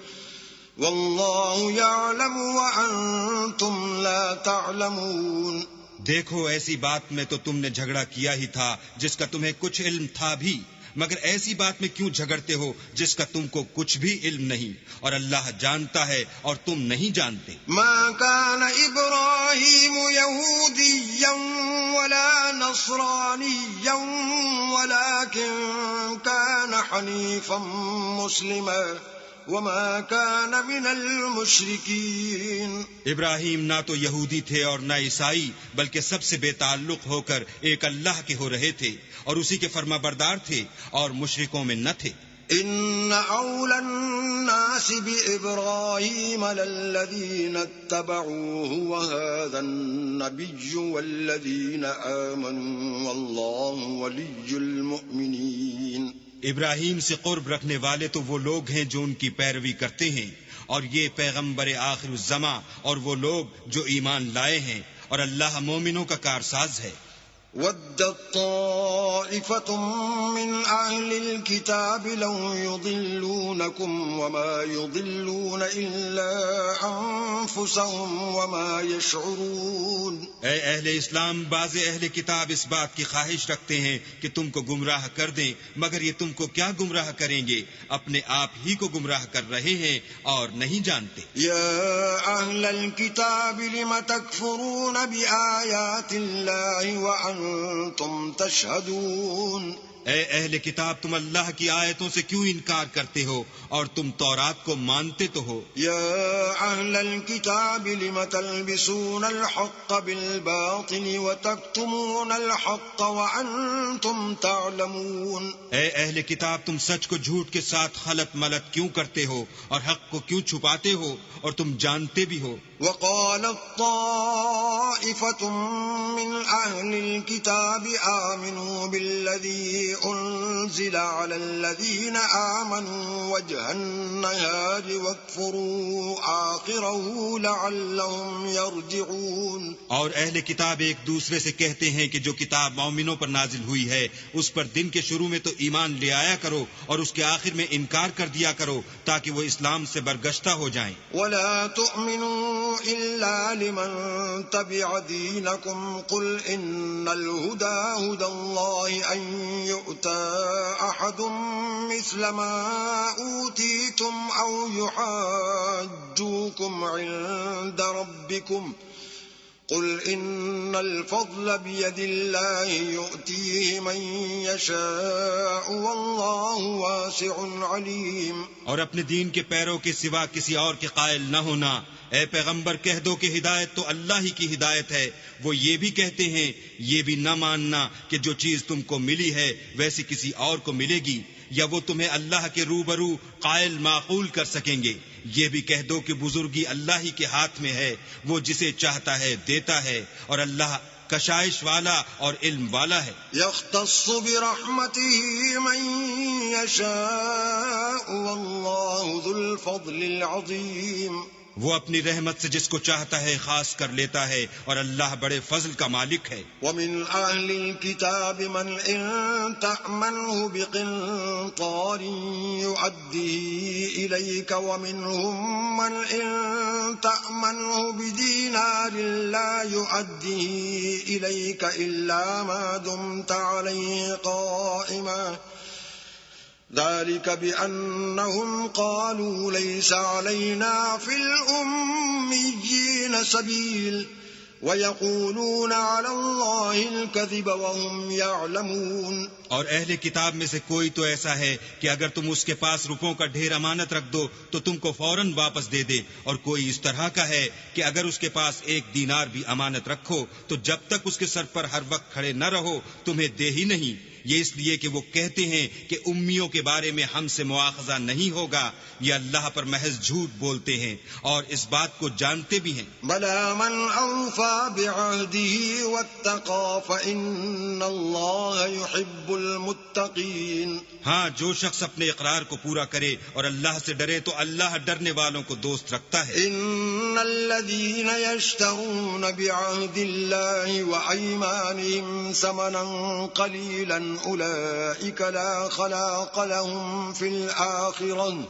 S1: والله يعلم وأنتم لا تعلمون۔
S2: دیکھو، ایسی بات میں تو تم نے جھگڑا کیا ہی تھا جس کا تمہیں کچھ علم تھا بھی، مگر ایسی بات میں کیوں جھگڑتے ہو جس کا تم کو کچھ بھی علم نہیں، اور اللہ جانتا ہے اور تم نہیں جانتے۔
S1: ما كان إبراهيم يهوديا ولا نصرانيا ولكن كان حنيفا مسلما وما كان من المشركين۔
S2: ابراہیم نہ تو یہودی تھے اور نہ عیسائی، بلکہ سب سے بے تعلق ہو کر ایک اللہ کے ہو رہے تھے اور اسی کے فرما بردار تھے اور مشرکوں میں نہ تھے۔
S1: إن أولى الناس بإبراهيم للذين اتبعوه وهذا النبي والذين آمنوا والله ولي المؤمنين۔
S2: ابراہیم سے قرب رکھنے والے تو وہ لوگ ہیں جو ان کی پیروی کرتے ہیں، اور یہ پیغمبر آخر الزماں اور وہ لوگ جو ایمان لائے ہیں، اور اللہ مومنوں کا کارساز ہے۔
S1: وَدَّت طَّائِفَةٌ مِّنْ أَهْلِ الْكِتَابِ لَوْ يُضِلُّونَكُمْ وَمَا يُضِلُّونَ إِلَّا أَنفُسَهُمْ وَمَا يَشْعُرُونَ۔
S2: اے اہل اسلام، بعض اہل کتاب اس بات کی خواہش رکھتے ہیں کہ تم کو گمراہ کر دیں، مگر یہ تم کو کیا گمراہ کریں گے، اپنے آپ ہی کو گمراہ کر رہے ہیں اور نہیں جانتے۔
S1: يَا أَهْلَ الْكِتَابِ لِمَ تَكْفُرُونَ بِآيَاتِ اللَّهِ وَأَنْتُمْ تَشْهَدُونَ۔
S2: اے اہل کتاب، تم اللہ کی آیتوں سے کیوں انکار کرتے ہو اور تم تورات کو مانتے تو ہو۔
S1: یا اہل الکتاب لم تلبسون الحق بالباطل وتکتمون الحق وانتم تعلمون۔
S2: اے اہل کتاب، تم سچ کو جھوٹ کے ساتھ خلط ملط کیوں کرتے ہو اور حق کو کیوں چھپاتے ہو اور تم جانتے بھی ہو۔
S1: وقالت طائفة من أهل الكتاب آمنوا بالذي أنزل على الذين آمنوا وجه النهار واكفروا آخره لعلهم يرجعون.
S2: اور اہل کتاب ایک دوسرے سے کہتے ہیں کہ جو کتاب مومنوں پر نازل ہوئی ہے اس پر دن کے شروع میں تو ایمان لے آیا کرو اور اس کے آخر میں انکار کر دیا کرو تاکہ وہ اسلام سے برگشتہ ہو جائیں.
S1: ولا تؤمنوا إلا لمن تبع دينكم قل إن الهدى هدى الله أن يؤتى أحد مثل ما أوتيتم أو يحاجوكم عند ربكم قل إن الفضل بيد الله يؤتيه من يشاء والله واسع عليم.
S2: اور اپنے دین کے پیروں کے سوا کسی اور کے قائل نہ ہونا. اے پیغمبر کہہ دو کہ ہدایت تو اللہ ہی کی ہدایت ہے. وہ یہ بھی کہتے ہیں یہ بھی نہ ماننا کہ جو چیز تم کو ملی ہے ویسی کسی اور کو ملے گی یا وہ تمہیں اللہ کے روبرو قائل معقول کر سکیں گے. یہ بھی کہہ دو کہ بزرگی اللہ ہی کے ہاتھ میں ہے. وہ جسے چاہتا ہے دیتا ہے اور اللہ کشائش والا اور علم والا ہے.
S1: يختص برحمته من يشاء والله ذو الفضل العظيم.
S2: وہ اپنی رحمت سے جس کو چاہتا ہے خاص کر لیتا ہے اور اللہ بڑے فضل کا مالک ہے.
S1: ومن أهل الكتاب من إن تأمنه بقنطار يؤديه إليك ومنهم من إن تأمنه بدينار لا يؤديه إليك إلا ما دمت عليه قائما ذلك بأنهم قالوا ليس علينا في الأميين سبيل ويقولون على الله الكذب وهم يعلمون.
S2: اور اہل کتاب میں سے کوئی تو ایسا ہے کہ اگر تم اس کے پاس روپوں کا ڈھیر امانت رکھ دو تو تم کو فوراً واپس دے دے، اور کوئی اس طرح کا ہے کہ اگر اس کے پاس 1 دینار بھی امانت رکھو تو جب تک اس کے سر پر ہر وقت کھڑے نہ رہو تمہیں دے ہی نہیں. یہ اس لیے کہ وہ کہتے ہیں کہ امیوں کے بارے میں ہم سے مواخذہ نہیں ہوگا. یہ اللہ پر محض جھوٹ بولتے ہیں اور اس بات کو جانتے بھی ہیں.
S1: بلا من اوفى بعهده واتقى فإن الله يحب المتقين.
S2: ہاں جو شخص اپنے اقرار کو پورا کرے اور اللہ سے ڈرے تو اللہ ڈرنے والوں کو دوست رکھتا ہے.
S1: ان الذين يشترون بعهد الله وأيمانهم ثمنا قليلا أولئك لا خلاق لهم في الآخرة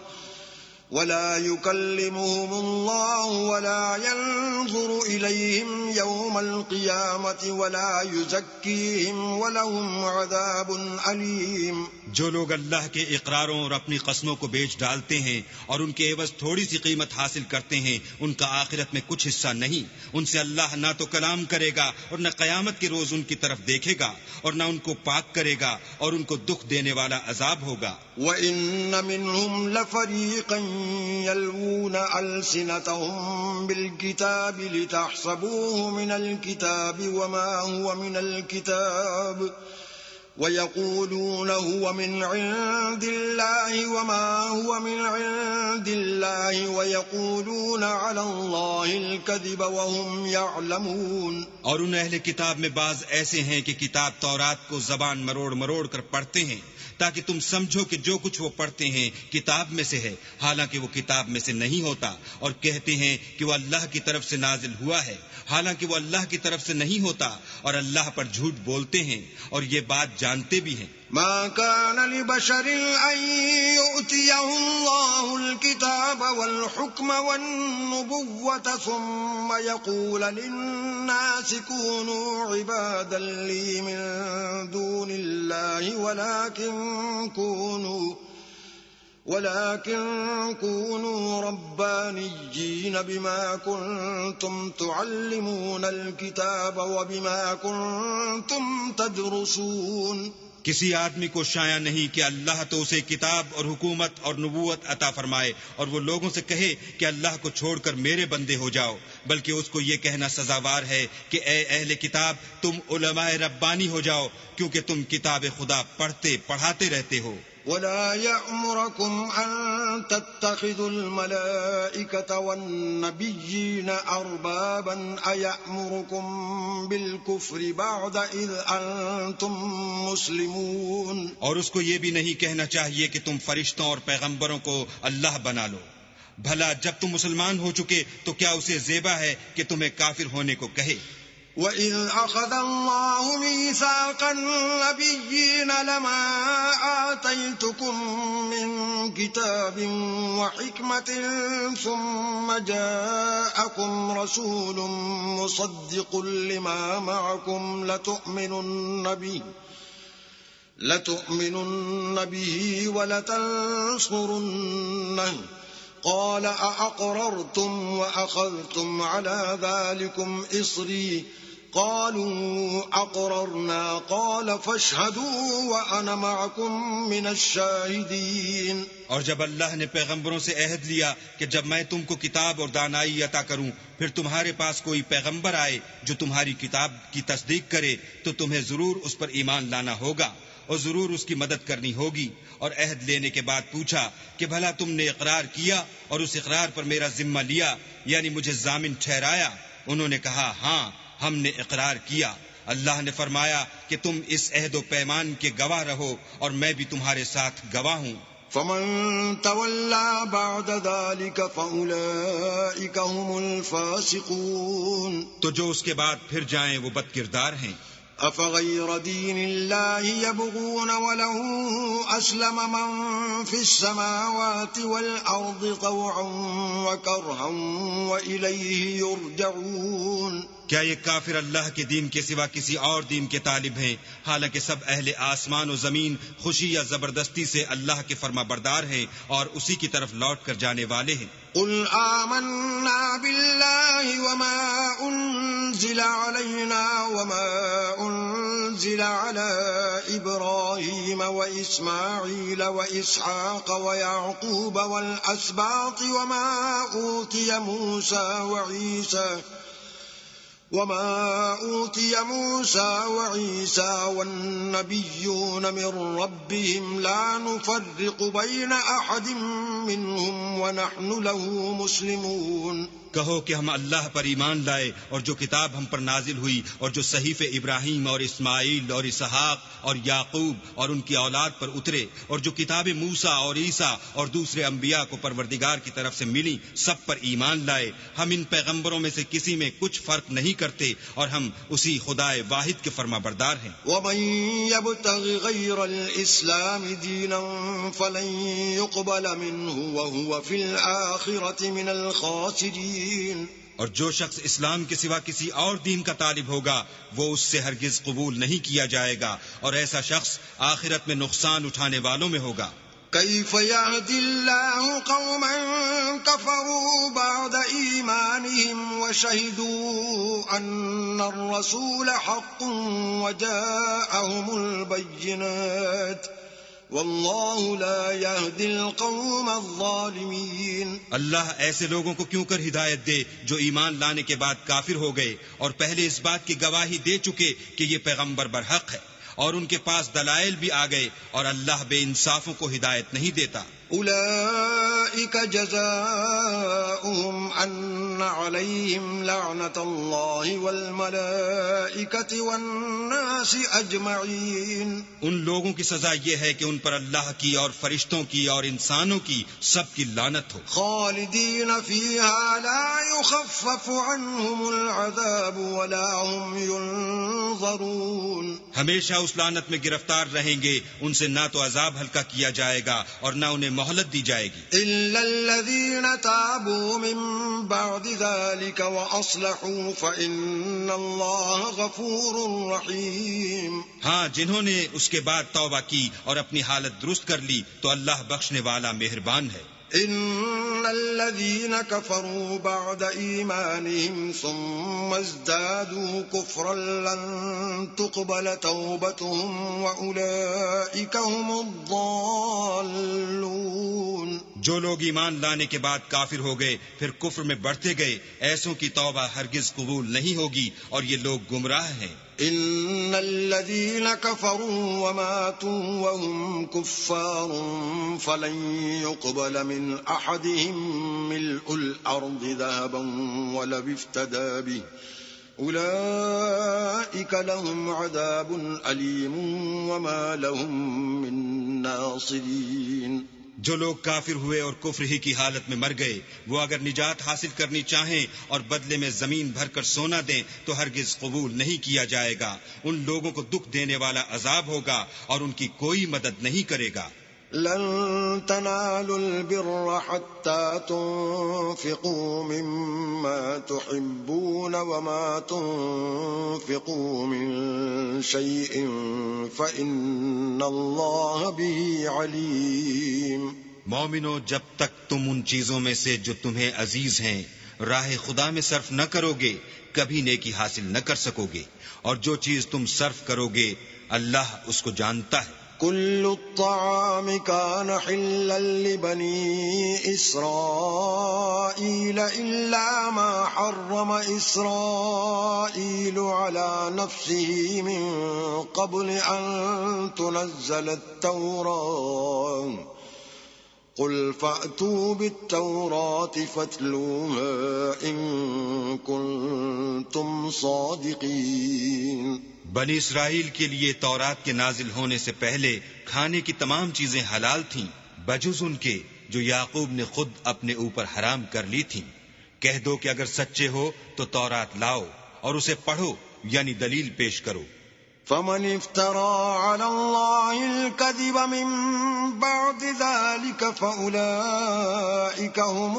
S1: ولا يكلمهم الله ولا ينظر إليهم يوم القيامة ولا يزكيهم ولهم عذاب أليم.
S2: جو لوگ اللہ کے اقراروں اور اپنی قسموں کو بیچ ڈالتے ہیں اور ان کے عوض تھوڑی سی قیمت حاصل کرتے ہیں ان کا آخرت میں کچھ حصہ نہیں. ان سے اللہ نہ تو کلام کرے گا اور نہ قیامت کے روز ان کی طرف دیکھے گا اور نہ ان کو پاک کرے گا اور ان کو دکھ دینے والا عذاب ہوگا.
S1: وَإِنَّ مِنْهُمْ لَفَرِيقًا يَلْوُونَ أَلْسِنَتَهُمْ بِالْكِتَابِ لِتَحْسَبُوهُ مِنَ الْكِتَابِ وَمَا هُوَ مِنَ الْكِتَابِ وَيَقُولُونَ هُوَ مِنْ عِنْدِ اللَّهِ وَمَا هُوَ مِنْ عِنْدِ اللَّهِ وَيَقُولُونَ عَلَى اللَّهِ الْكَذِبَ وَهُمْ يَعْلَمُونَ. اور
S2: ان اہل کتاب میں بعض ایسے ہیں کہ کتاب تورات کو زبان مروڑ مروڑ کر پڑھتے ہیں تاکہ تم سمجھو کہ جو کچھ وہ پڑھتے ہیں کتاب میں سے ہے، حالانکہ وہ کتاب میں سے نہیں ہوتا، اور کہتے ہیں کہ وہ اللہ کی طرف سے نازل ہوا ہے، حالانکہ وہ اللہ کی طرف سے نہیں ہوتا، اور اللہ پر جھوٹ بولتے ہیں اور یہ بات جانتے بھی ہیں.
S1: ما كان لبشر أن يؤتيه الله الكتاب والحكم والنبوة ثم يقول للناس كونوا عبادا لي من دون الله ولكن كونوا ربانيين بما كنتم تعلمون الكتاب وبما كنتم تدرسون.
S2: کسی آدمی کو شایع نہیں کہ اللہ تو اسے کتاب اور حکومت اور نبوت عطا فرمائے اور وہ لوگوں سے کہے کہ اللہ کو چھوڑ کر میرے بندے ہو جاؤ، بلکہ اس کو یہ کہنا سزاوار ہے کہ اے اہل کتاب تم علماء ربانی ہو جاؤ کیونکہ تم کتاب خدا پڑھتے پڑھاتے رہتے ہو.
S1: ولا يأمركم أن تتخذوا الملائكة والنبيين أربابا أيأمركم بالكفر بعد إذ أنتم مسلمون.
S2: اور اس کو یہ بھی نہیں کہنا چاہیے کہ تم فرشتوں اور پیغمبروں کو اللہ بنا لو. بھلا جب تم مسلمان ہو چکے تو کیا اسے زیبا ہے کہ تمہیں کافر ہونے کو کہے؟
S1: وَإِذْ أَخَذَ اللَّهُ مِيثَاقَ النَّبِيِّينَ لَمَا آتَيْتُكُم مِّن كِتَابٍ وَحِكْمَةٍ ثُمَّ جَاءَكُمْ رَسُولٌ مُصَدِّقٌ لِّمَا مَعَكُمْ لَتُؤْمِنُنَّ بِهِ وَلَتَنصُرُنَّهُ قال أأقررتم وأخذتم على ذلكم إصري قالوا أقررنا قال فاشهدوا وأنا معكم من الشاهدين.
S2: اور جب اللہ نے پیغمبروں سے عہد لیا کہ جب میں تم کو کتاب اور دانائی عطا کروں پھر تمہارے پاس کوئی پیغمبر آئے جو تمہاری کتاب کی تصدیق کرے تو تمہیں ضرور اس پر ایمان لانا ہوگا اور ضرور اس کی مدد کرنی ہوگی. اور عہد لینے کے بعد پوچھا کہ بھلا تم نے اقرار کیا اور اس اقرار پر میرا ذمہ لیا یعنی مجھے ضامن ٹھہرایا؟ انہوں نے کہا ہاں ہم نے اقرار کیا. اللہ نے فرمایا کہ تم اس عہد و پیمان کے گواہ رہو اور میں بھی تمہارے ساتھ گواہ ہوں.
S1: فمن تولى بعد ذلك فأولئك هم الفاسقون.
S2: تو جو اس کے بعد پھر جائیں وہ بد کردار ہیں.
S1: أفغير دين الله يبغون وله أسلم من في السماوات والأرض طوعا وكرها وإليه يرجعون.
S2: کیا یہ کافر اللہ کے دین کے سوا کسی اور دین کے طالب ہیں حالانکہ سب اہل آسمان و زمین خوشی یا زبردستی سے اللہ کے فرما بردار ہیں اور اسی کی طرف لوٹ کر جانے والے ہیں.
S1: قل آمنا بالله وما أنزل علينا وما أنزل على إبراهيم وإسماعيل وإسحاق ويعقوب والأسباط وما أوتي موسى وعيسى والنبيون من ربهم لا نفرق بين أحد منهم ونحن له مسلمون.
S2: کہو کہ ہم اللہ پر ایمان لائے اور جو کتاب ہم پر نازل ہوئی اور جو صحیفے ابراہیم اور اسماعیل اور اسحاق اور یعقوب اور ان کی اولاد پر اترے اور جو کتاب موسیٰ اور عیسیٰ اور دوسرے انبیاء کو پروردگار کی طرف سے ملی سب پر ایمان لائے. ہم ان پیغمبروں میں سے کسی میں کچھ فرق نہیں کرتے اور ہم اسی خدائے واحد کے فرما بردار ہیں.
S1: ومن يبتغ غير الإسلام دينا فلن يقبل منه وهو في الآخرة من الخاسرين.
S2: اور جو شخص اسلام کے سوا کسی اور دین کا طالب ہوگا وہ اس سے ہرگز قبول نہیں کیا جائے گا اور ایسا شخص آخرت میں نقصان اٹھانے والوں میں ہوگا.
S1: كيف يهدي الله قوما كفروا بعد إيمانهم وشهدوا أن الرسول حق وجاءهم البينات واللہ لا يهدي القوم الظالمین.
S2: اللہ ایسے لوگوں کو کیوں کر ہدایت دے جو ایمان لانے کے بعد کافر ہو گئے اور پہلے اس بات کی گواہی دے چکے کہ یہ پیغمبر برحق ہے اور ان کے پاس دلائل بھی آ گئے اور اللہ بے انصافوں کو ہدایت نہیں دیتا.
S1: اولئک جزاؤہم ان علیہم لعنت اللہ والملائکۃ والناس اجمعین.
S2: ان لوگوں کی سزا یہ ہے کہ ان پر اللہ کی اور فرشتوں کی اور انسانوں کی سب کی لعنت ہو.
S1: خالدین فیہا لا یخفف عنہم العذاب ولا هم ینظرون.
S2: ہمیشہ اس لعنت میں گرفتار رہیں گے ان سے نہ تو عذاب ہلکا کیا جائے گا اور نہ انہیں مہلت دی جائے گی.
S1: الا الذین تابوا من بعد ذلك واصلحوا فان اللہ غفور رحیم.
S2: ہاں جنہوں نے اس کے بعد توبہ کی اور اپنی حالت درست کر لی تو اللہ بخشنے والا مہربان ہے.
S1: ان الذين كفروا بعد ايمانهم ثم ازدادوا كفرا لن تقبل توبتهم واولئك هم الضالون.
S2: جو لوگ ایمان لانے کے بعد کافر ہو گئے پھر کفر میں بڑھتے گئے، ایسوں کی توبہ ہرگز قبول نہیں ہوگی اور یہ لوگ گمراہ ہیں۔
S1: ان الذين كفروا وماتوا وهم كفار فلن يقبل من احدهم ملء الارض ذهبا ولو افتدى به اولئك لهم عذاب اليم وما لهم من ناصرين۔
S2: جو لوگ کافر ہوئے اور کفر ہی کی حالت میں مر گئے، وہ اگر نجات حاصل کرنی چاہیں اور بدلے میں زمین بھر کر سونا دیں تو ہرگز قبول نہیں کیا جائے گا۔ ان لوگوں کو دکھ دینے والا عذاب ہوگا اور ان کی کوئی مدد نہیں کرے گا۔
S1: لن تنالوا البر حتى تنفقوا مما تحبون وما تنفقوا من شيء فإن الله به عليم۔
S2: مومنو، جب تک تم ان چیزوں میں سے جو تمہیں عزیز ہیں راہ خدا میں صرف نہ کرو گے کبھی نیکی حاصل نہ کر سکو گے، اور جو چیز تم صرف کرو گے اللہ اس کو جانتا ہے۔
S1: كل الطعام كان حلا لبني إسرائيل إلا ما حرم إسرائيل على نفسه من قبل أن تنزل التوراة قل فأتوا بالتوراة فاتلوها إن كنتم صادقين۔
S2: بنی اسرائیل کے لیے تورات کے نازل ہونے سے پہلے کھانے کی تمام چیزیں حلال تھیں بجز ان کے جو یعقوب نے خود اپنے اوپر حرام کر لی تھیں۔ کہہ دو کہ اگر سچے ہو تو تورات لاؤ اور اسے پڑھو، یعنی دلیل پیش کرو۔
S1: فمن افترى على الله الكذب من بعد ذلك فأولئك هم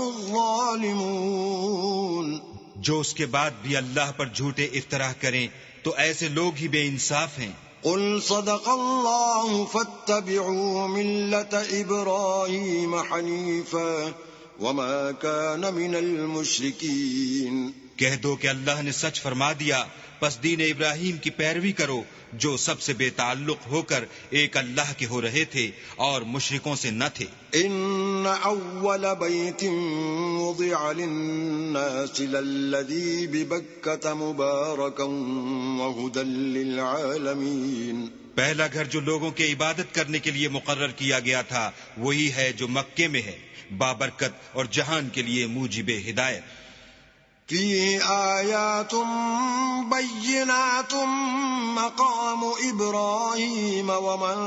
S1: الظالمون۔
S2: جو اس کے بعد بھی اللہ پر جھوٹے افتراء کریں تو ایسے لوگ ہی بے انصاف ہیں۔
S1: قل صدق الله فاتبعوا ملة إبراهيم حنيفا وما كان من المشركين۔
S2: کہہ دو کہ اللہ نے سچ فرما دیا، پس دین ابراہیم کی پیروی کرو جو سب سے بے تعلق ہو کر ایک اللہ کے ہو رہے تھے اور مشرکوں سے نہ تھے۔
S1: ان اول بیت وضع للناس للذی ببکۃ مبارکا وہدی للعالمین۔
S2: پہلا گھر جو لوگوں کے عبادت کرنے کے لیے مقرر کیا گیا تھا وہی ہے جو مکے میں ہے، بابرکت اور جہان کے لیے موجب ہدایت۔
S1: فيه آيات بينات مقام إبراهيم ومن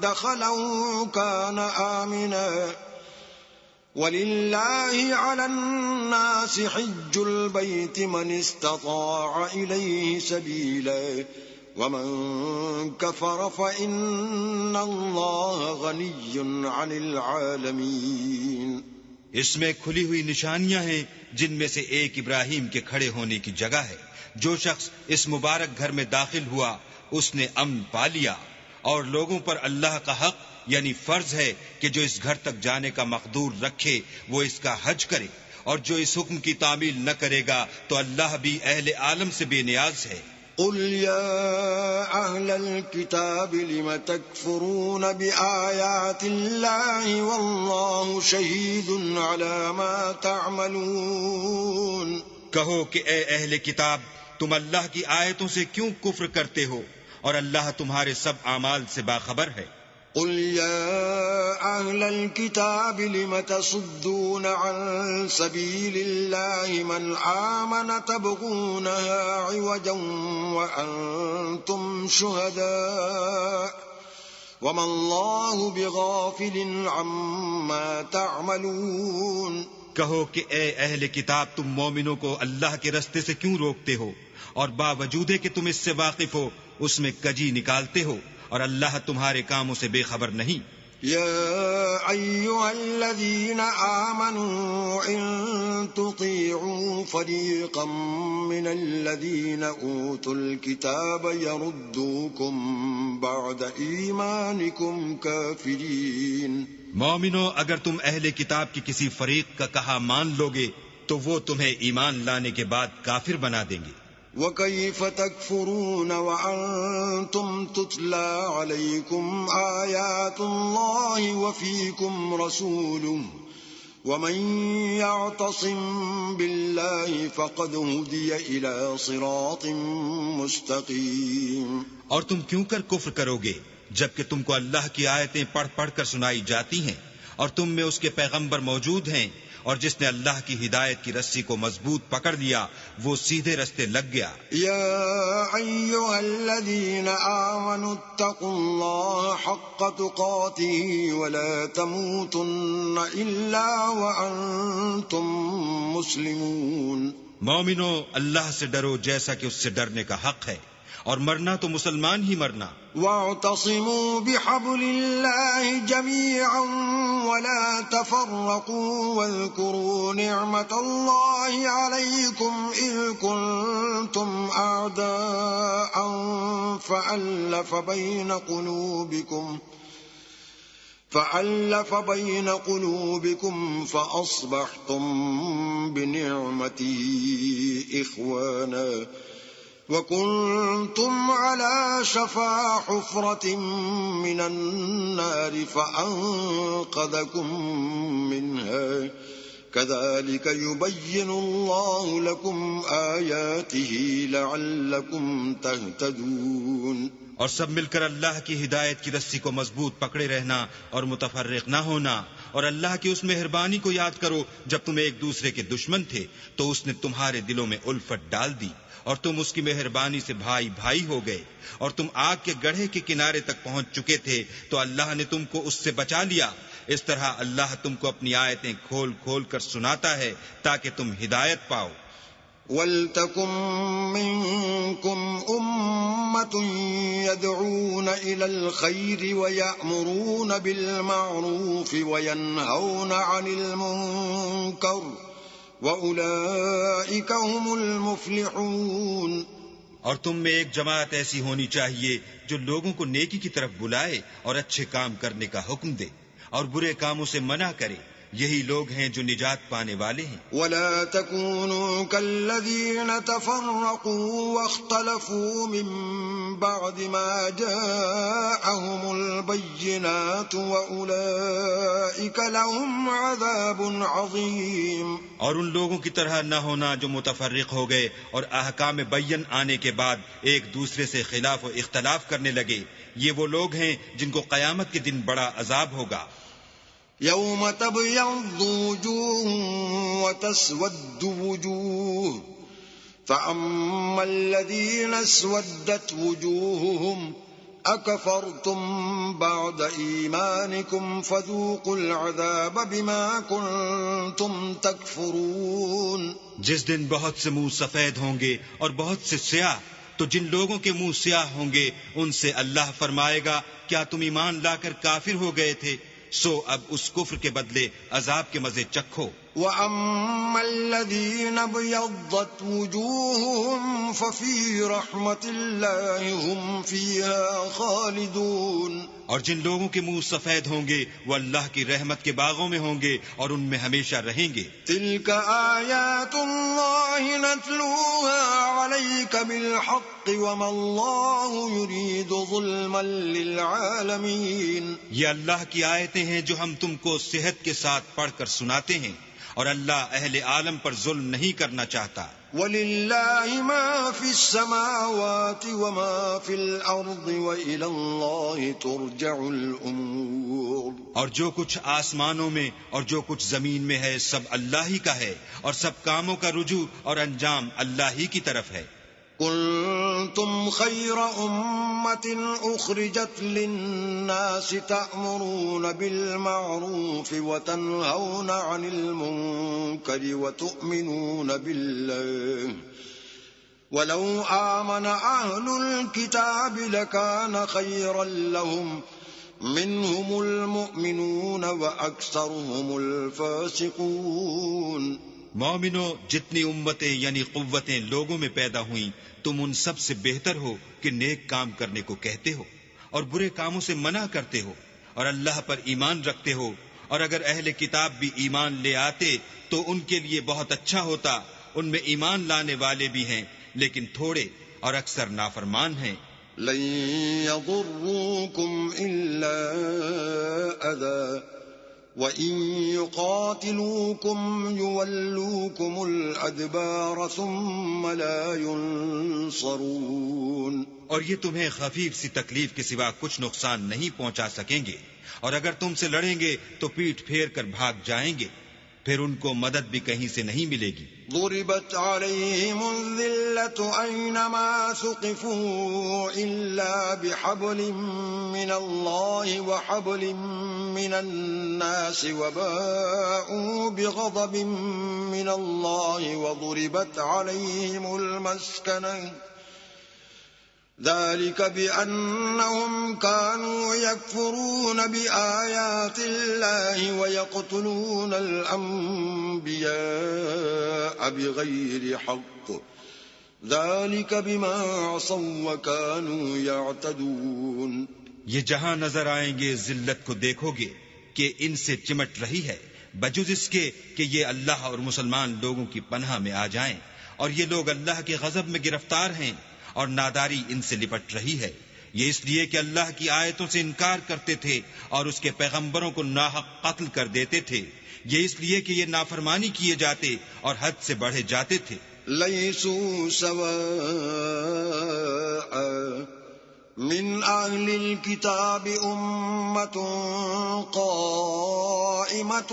S1: دخله كان آمنا ولله على الناس حج البيت من استطاع إليه سبيلا ومن كفر فإن الله غني عن العالمين۔
S2: اس میں کھلی ہوئی نشانیاں ہیں جن میں سے ایک ابراہیم کے کھڑے ہونے کی جگہ ہے۔ جو شخص اس مبارک گھر میں داخل ہوا اس نے امن پا لیا، اور لوگوں پر اللہ کا حق یعنی فرض ہے کہ جو اس گھر تک جانے کا مقدور رکھے وہ اس کا حج کرے، اور جو اس حکم کی تعمیل نہ کرے گا تو اللہ بھی اہل عالم سے بے نیاز ہے۔
S1: قل يا أهل الكتاب لم تكفرون بآيات الله والله شهيد على ما تعملون۔
S2: کہو کہ اے اہل کتاب، تم اللہ کی آیتوں سے کیوں کفر کرتے ہو اور اللہ تمہارے سب اعمال سے باخبر ہے۔
S1: قل يا أهل الكتاب لم تصدون عن سبيل الله من آمن تبغونها عوجا وأنتم شهداء وما الله بغافل عما تعملون۔
S2: کہو کہ اے اہل کتاب، تم مومنوں کو اللہ کے رستے سے کیوں روکتے ہو اور باوجود کہ تم اس سے واقف ہو اس میں کجی نکالتے ہو، اور اللہ تمہارے کاموں سے بے خبر نہیں۔
S1: يا أيها الذين آمنوا إن تطيعوا فريقا من الذين أوتوا الكتاب يردوكم بعد إيمانكم كافرين۔
S2: مومنو، اگر تم اہل کتاب کی کسی فریق کا کہا مان لوگے تو وہ تمہیں ایمان لانے کے بعد کافر بنا دیں گے۔
S1: وكيف تكفرون وأنتم تتلى عليكم آيات الله وفيكم رسوله ومن يعتصم بالله فقد هدي إلى صراط مستقيم.
S2: اور تم کیوں کر کفر کرو گے جبکہ تم کو اللہ کی آیتیں پڑھ پڑھ کر سنائی جاتی ہیں اور تم میں اس کے پیغمبر موجود ہیں، اور جس نے اللہ کی ہدایت کی رسی کو مضبوط پکڑ لیا وہ سیدھے رستے لگ گیا.
S1: يا أيها الذين آمنوا اتقوا الله حق تقاته ولا تموتن إلا وأنتم مسلمون.
S2: مومنو، اللہ سے ڈرو جیسا کہ اس سے ڈرنے کا حق ہے، اور مرنا تو مسلمان ہی مرنا.
S1: واعتصموا بحبل الله جميعا ولا تفرقوا واذكروا نعمة الله عليكم إذ كنتم أعداء فألف بين قلوبكم فأصبحتم بنعمته إخوانا وكنتم على شفا حفرة من النار فأنقذكم منها كذلك يبين الله لكم آياته لعلكم تهتدون.
S2: اور سب مل کر اللہ کی ہدایت کی رسی کو مضبوط پکڑے رہنا اور متفرق نہ ہونا، اور اللہ کی اس مہربانی کو یاد کرو جب تم ایک دوسرے کے دشمن تھے تو اس نے تمہارے دلوں میں الفت ڈال دی اور تم اس کی مہربانی سے بھائی بھائی ہو گئے، اور تم آگ کے گڑھے کے کنارے تک پہنچ چکے تھے تو اللہ نے تم کو اس سے بچا لیا. اس طرح اللہ تم کو اپنی آیتیں کھول کھول کر سناتا ہے تاکہ تم ہدایت پاؤ.
S1: وَلْتَكُن مِّنكُمْ أُمَّةٌ يَدْعُونَ إِلَى الْخَيْرِ وَيَأْمُرُونَ بِالْمَعْرُوفِ وَيَنْهَوْنَ عَنِ الْمُنكَرِ وَأُولَئِكَ هُمُ الْمُفْلِحُونَ.
S2: اور تم میں ایک جماعت ایسی ہونی چاہیے جو لوگوں کو نیکی کی طرف بلائے اور اچھے کام کرنے کا حکم دے اور برے کاموں سے منع کرے، یہی لوگ ہیں جو نجات پانے والے ہیں.
S1: ولا تكونوا كالذين تفرقوا واختلفوا من بعد ما جاءهم البينات وأولئك لهم عذاب عظيم.
S2: اور ان لوگوں کی طرح نہ ہونا جو متفرق ہو گئے اور احکام بین آنے کے بعد ایک دوسرے سے خلاف و اختلاف کرنے لگے، یہ وہ لوگ ہیں جن کو قیامت کے دن بڑا عذاب ہوگا.
S1: يوم تبيض وجوه وتسود وجوه فأما الذين اسودت وجوههم أكفرتم بعد إيمانكم فذوقوا العذاب بما كنتم تكفرون.
S2: جس دن بہت سے منہ سفید ہوں گے اور بہت سے سیاہ، تو جن لوگوں کے منہ سیاہ ہوں گے ان سے اللہ فرمائے گا کیا تم ایمان لا کر کافر ہو گئے تھے؟ سو اب اس کفر کے بدلے عذاب کے مزے چکھو.
S1: وَأَمَّا الَّذِينَ ابْيَضَّتْ وُجُوهُهُمْ فَفِي رَحْمَةِ اللَّهِ هُمْ فِيهَا خَالِدُونَ.
S2: اور جن لوگوں کے منہ سفید ہوں گے وہ اللہ کی رحمت کے باغوں میں ہوں گے اور ان میں ہمیشہ رہیں گے.
S1: تِلْكَ آيَاتُ اللَّهِ نَتْلُوهَا عَلَيْكَ بِالْحَقِّ وَمَا اللَّهُ يُرِيدُ ظُلْمًا لِلْعَالَمِينَ.
S2: یہ اللہ کی آیتیں ہیں جو ہم تم کو صحت کے ساتھ پڑھ کر سناتے ہیں، اور اللہ اہل عالم پر ظلم نہیں کرنا چاہتا.
S1: وَلِلَّهِ مَا فِي السَّمَاوَاتِ وَمَا فِي الْأَرْضِ وَإِلَى اللَّهِ تُرْجَعُ الْأُمُورُ.
S2: اور جو کچھ آسمانوں میں اور جو کچھ زمین میں ہے سب اللہ ہی کا ہے، اور سب کاموں کا رجوع اور انجام اللہ ہی کی طرف ہے.
S1: كنتم خير أمة أخرجت للناس تأمرون بالمعروف وتنهون عن المنكر وتؤمنون بالله ولو آمن أهل الكتاب لكان خيرا لهم منهم المؤمنون وأكثرهم الفاسقون.
S2: مومنو، جتنی امتیں یعنی قوتیں لوگوں میں پیدا ہوئیں تم ان سب سے بہتر ہو کہ نیک کام کرنے کو کہتے ہو اور برے کاموں سے منع کرتے ہو اور اللہ پر ایمان رکھتے ہو. اور اگر اہل کتاب بھی ایمان لے آتے تو ان کے لیے بہت اچھا ہوتا، ان میں ایمان لانے والے بھی ہیں لیکن تھوڑے اور اکثر نافرمان ہیں.
S1: لن يضروكم إلا أذى وإن يقاتلوكم يولوكم الأدبار ثم لا ينصرون.
S2: اور یہ تمہیں خفیف سی تکلیف کے سوا کچھ نقصان نہیں پہنچا سکیں گے، اور اگر تم سے لڑیں گے تو پیٹھ پھیر کر بھاگ جائیں گے، پھر ان کو مدد بھی کہیں سے نہیں ملے گی.
S1: ضربت عليهم الذلة أينما ثقفوا إلا بحبل من الله وحبل من الناس وباءوا بغضب من الله وضربت عليهم المسكنة ذلك بأنهم كانوا يكفرون بآيات الله ويقتلون الأنبياء بغير حق ذلك بما عصوا وكانوا يعتدون.
S2: یہ جہاں نظر آئیں گے ذلت کو دیکھو گے کہ ان سے چمٹ رہی ہے، بجز اس کے کہ یہ اللہ اور مسلمان لوگوں کی پناہ میں آ جائیں، اور یہ لوگ اللہ کے غضب میں گرفتار ہیں اور ناداری ان سے لپٹ رہی ہے. یہ اس لیے کہ اللہ کی آیتوں سے انکار کرتے تھے اور اس کے پیغمبروں کو ناحق قتل کر دیتے تھے. یہ اس لیے کہ یہ نافرمانی کیے جاتے اور حد سے بڑھے جاتے تھے.
S1: ليسوا سواء من أهل الكتاب أمة قائمة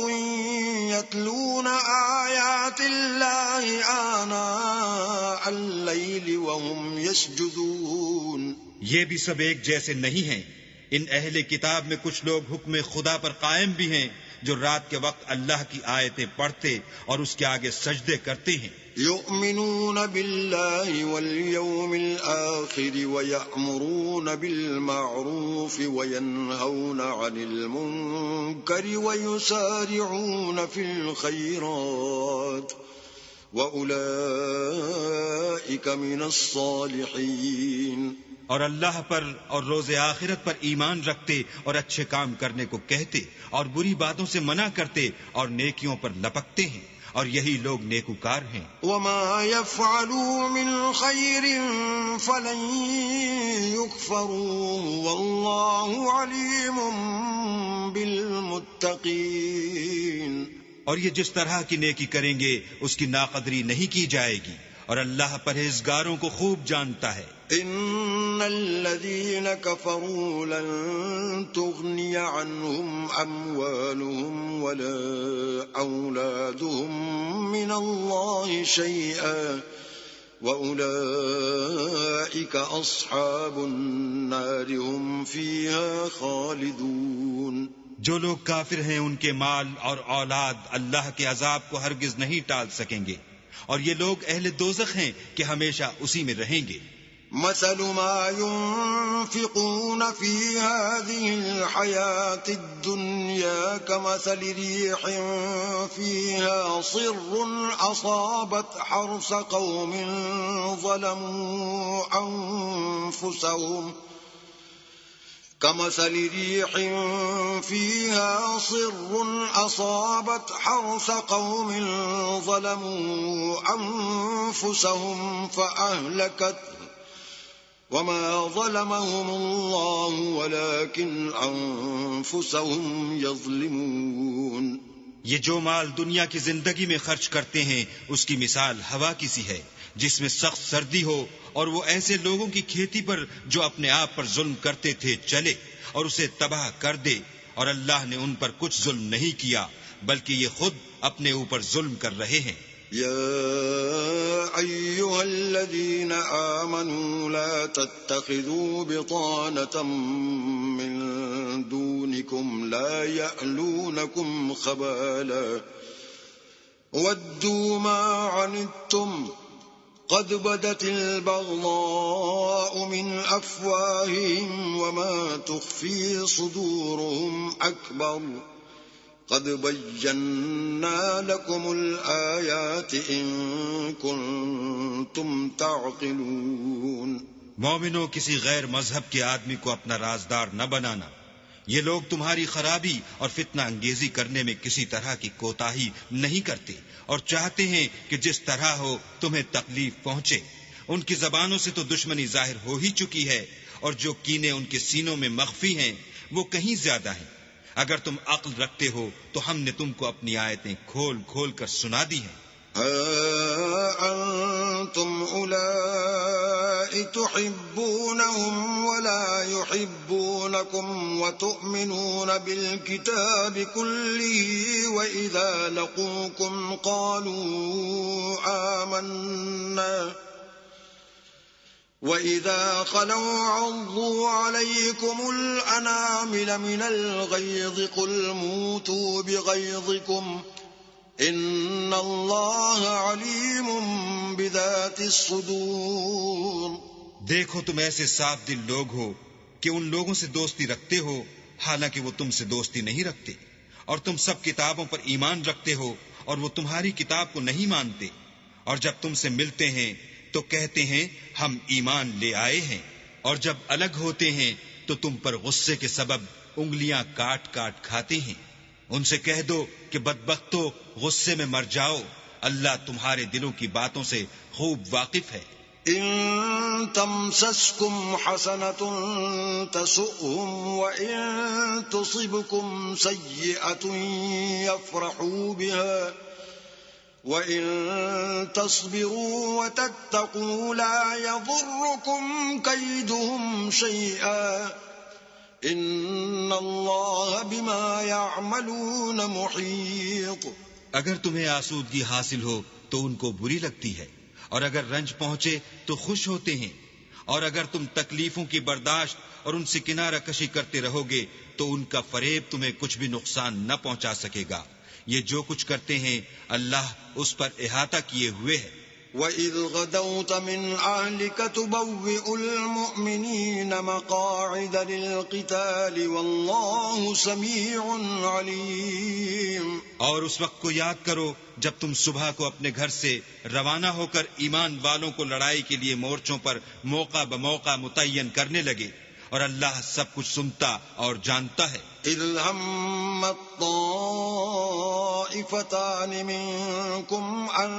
S1: يتلون آيات الله آناء الليل وهم يسجدون.
S2: یہ بھی سب ایک جیسے نہیں ہیں. ان اہل کتاب میں کچھ لوگ حکم خدا پر قائم بھی ہیں جو رات کے وقت اللہ کی آیتیں پڑھتے اور اس کے آگے سجدے کرتے ہیں.
S1: يؤمنون بالله واليوم الآخر ويأمرون بالمعروف وينهون عن المنكر ويسارعون في الخيرات وأولئك من الصالحين.
S2: اور اللہ پر اور روز آخرت پر ایمان رکھتے اور اچھے کام کرنے کو کہتے اور بری باتوں سے منع کرتے اور نیکیوں پر لپکتے ہیں، اور یہی لوگ نیکوکار ہیں.
S1: وما يفعلوا من خير فلن يكفروه والله عليم بالمتقين.
S2: اور یہ جس طرح کی نیکی کریں گے اس کی ناقدری نہیں کی جائے گی، اور اللہ پرہیزگاروں کو خوب جانتا ہے.
S1: ان الذين كفروا لن تغني عنهم اموالهم ولا اولادهم من الله شيئا واولئك اصحاب النار هم فيها خالدون.
S2: جو لوگ کافر ہیں ان کے مال اور اولاد اللہ کے عذاب کو ہرگز نہیں ٹال سکیں گے، اور یہ لوگ اہل دوزخ ہیں کہ ہمیشہ اسی میں رہیں گے.
S1: مثل ما ينفقون في هذه الحياة الدنيا كمثل ريح فيها صر أصابت حرث قوم ظلموا أنفسهم كمثل ريح فيها صر أصابت حرث قوم ظلموا أنفسهم فأهلكته وما ظلمهم الله ولكن أنفسهم يظلمون.
S2: یہ جو مال دنیا کی زندگی میں خرچ کرتے ہیں اس کی مثال ہوا کی سی ہے جس میں سخت سردی ہو اور وہ ایسے لوگوں کی کھیتی پر جو اپنے آپ پر ظلم کرتے تھے چلے اور اسے تباہ کر دے، اور اللہ نے ان پر کچھ ظلم نہیں کیا بلکہ یہ خود اپنے اوپر ظلم کر رہے ہیں.
S1: يا أيها الذين آمنوا لا تتخذوا بطانة من دونكم لا يألونكم خبالا ودوا ما عنتم قد بدت البغضاء من أفواههم وما تخفي صدورهم أكبر قد بينا لكم الآيات إن كنتم تعقلون.
S2: مومنوں کسی غیر مذہب کے آدمی کو اپنا رازدار نہ بنانا. یہ لوگ تمہاری خرابی اور فتنہ انگیزی کرنے میں کسی طرح کی کوتاہی نہیں کرتے اور چاہتے ہیں کہ جس طرح ہو تمہیں تکلیف پہنچے. ان کی زبانوں سے تو دشمنی ظاہر ہو ہی چکی ہے، اور جو کینے ان کے سینوں میں مخفی ہیں وہ کہیں زیادہ ہیں۔ اگر تم عقل رکھتے ہو تو ہم نے تم کو اپنی آیتیں کھول کھول کر سنا دی ہیں۔
S1: أنتم أولئك تحبونهم ولا يحبونكم وتؤمنون بالكتاب كله وإذا لقوكم قالوا آمنا وَإِذَا خَلَوْا عَضُّوا عَلَيْكُمُ الْأَنَامِلَ مِنَ الْغَيْظِ قُلْ مُوتُوا بِغَيْظِكُمْ إِنَّ اللَّهَ عَلِيمٌ بِذَاتِ الصُّدُورِ۔
S2: دیکھو تم ایسے صاف دل لوگ ہو کہ ان لوگوں سے دوستی رکھتے ہو حالانکہ وہ تم سے دوستی نہیں رکھتے، اور تم سب کتابوں پر ایمان رکھتے ہو اور وہ تمہاری کتاب کو نہیں مانتے، اور جب تم سے ملتے ہیں تو کہتے ہیں ہم ایمان لے آئے ہیں، اور جب الگ ہوتے ہیں تو تم پر غصے کے سبب انگلیاں کاٹ کاٹ کھاتے ہیں۔ ان سے کہہ دو کہ بدبختو غصے میں مر جاؤ، اللہ تمہارے دلوں کی باتوں سے خوب واقف ہے۔
S1: إن تمسسكم حسنة تسؤهم وإن تصبكم سيئة يفرحوا بها وَإِن تَصْبِرُوا وَتَتَّقُوا لَا يَضُرُّكُمْ كَيْدُهُمْ شَيْئًا إِنَّ اللَّهَ بِمَا يَعْمَلُونَ مُحِيطٌ۔
S2: اگر تمہیں آسودگی حاصل ہو تو ان کو بری لگتی ہے، اور اگر رنج پہنچے تو خوش ہوتے ہیں، اور اگر تم تکلیفوں کی برداشت اور ان سے کنارہ کشی کرتے رہو گے تو ان کا فریب تمہیں کچھ بھی نقصان نہ پہنچا سکے گا۔ یہ جو کچھ کرتے ہیں اللہ اس پر احاطہ کیے ہوئے ہے۔
S1: وَإِذْ غَدَوْتَ مِنْ أَهْلِكَ تُبَوِّئُ الْمُؤْمِنِينَ مَقَاعِدَ لِلْقِتَالِ وَاللَّهُ سَمِيعٌ عَلِيمٌ۔
S2: اور اس وقت کو یاد کرو جب تم صبح کو اپنے گھر سے روانہ ہو کر ایمان والوں کو لڑائی کے لیے مورچوں پر موقع بموقع متعین کرنے لگے، اور اللہ سب کچھ سنتا اور جانتا ہے۔
S1: اذ همت طائفتان منكم ان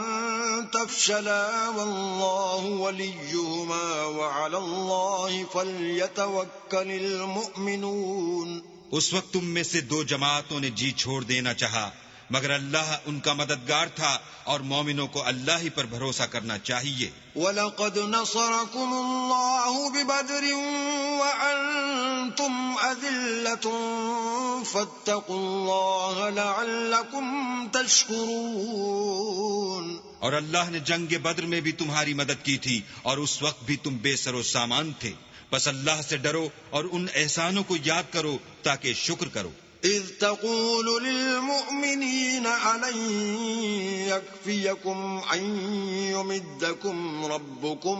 S1: تفشلا والله وليهما وعلى الله فليتوكل المؤمنون۔
S2: اس وقت تم میں سے دو جماعتوں نے جی چھوڑ دینا چاہا، مگر اللہ ان کا مددگار تھا اور مومنوں کو اللہ ہی پر بھروسہ کرنا چاہیے۔
S1: وَلَقَدْ نَصَرَكُمُ اللَّهُ بِبَدْرٍ وَأَنْتُمْ أَذِلَّةٌ فَاتَّقُوا اللَّهَ لَعَلَّكُمْ تَشْكُرُونَ۔
S2: اور اللہ نے جنگ بدر میں بھی تمہاری مدد کی تھی اور اس وقت بھی تم بے سر و سامان تھے، بس اللہ سے ڈرو اور ان احسانوں کو یاد کرو تاکہ شکر کرو۔
S1: اذ تقول للمؤمنين ألن يكفيكم أن يمدكم ربكم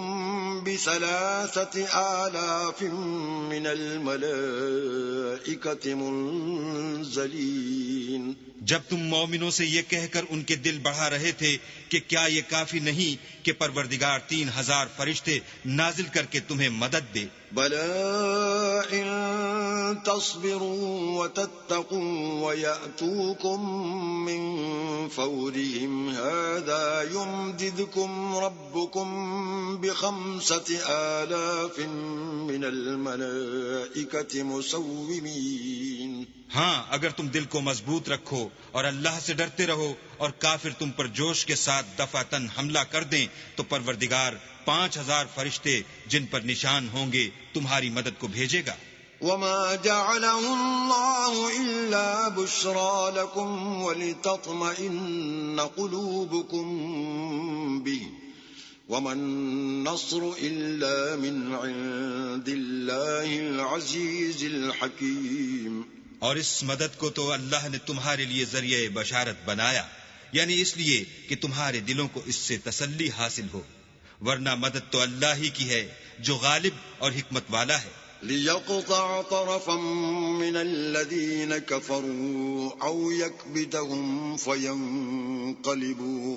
S1: ب3,000 من الملائكة منزلين۔
S2: جب تم مومنوں سے یہ کہہ کر ان کے دل بڑھا رہے تھے کہ کیا یہ کافی نہیں کہ پروردگار 3,000 فرشتے نازل کر کے تمہیں مدد دے؟
S1: بَلَىٰ إِن تَصْبِرُوا وَتَتَّقُوا وَيَأْتُوكُم مِّن فَوْرِهِمْ هَٰذَا يُمْدِدْكُمْ رَبُّكُم ب5,000 مِّنَ الْمَلَائِكَةِ مُسَوِّمِينَ۔
S2: ہاں اگر تم دل کو مضبوط رکھو اور اللہ سے ڈرتے رہو اور کافر تم پر جوش کے ساتھ دفعتاً حملہ کر دیں تو پروردگار 5,000 فرشتے جن پر نشان ہوں گے تمہاری مدد کو بھیجے گا۔
S1: وَمَا جَعَلَهُ اللَّهُ إِلَّا بُشْرَىٰ لَكُمْ وَلِتَطْمَئِنَّ قُلُوبُكُم بِهِ وَمَا النَّصْرُ إِلَّا مِنْ عِندِ اللَّهِ الْعَزِيزِ الْحَكِيمِ۔
S2: اور اس مدد کو تو اللہ نے تمہارے لیے ذریعہ بشارت بنایا، یعنی اس لیے کہ تمہارے دلوں کو اس سے تسلی حاصل ہو، ورنہ مدد تو اللہ ہی کی ہے جو غالب اور حکمت والا ہے۔
S1: لِيَقْطَعَ طَرَفًا مِّنَ الَّذِينَ كَفَرُوا أَوْ يَكْبِتَهُمْ فَيَنقَلِبُوا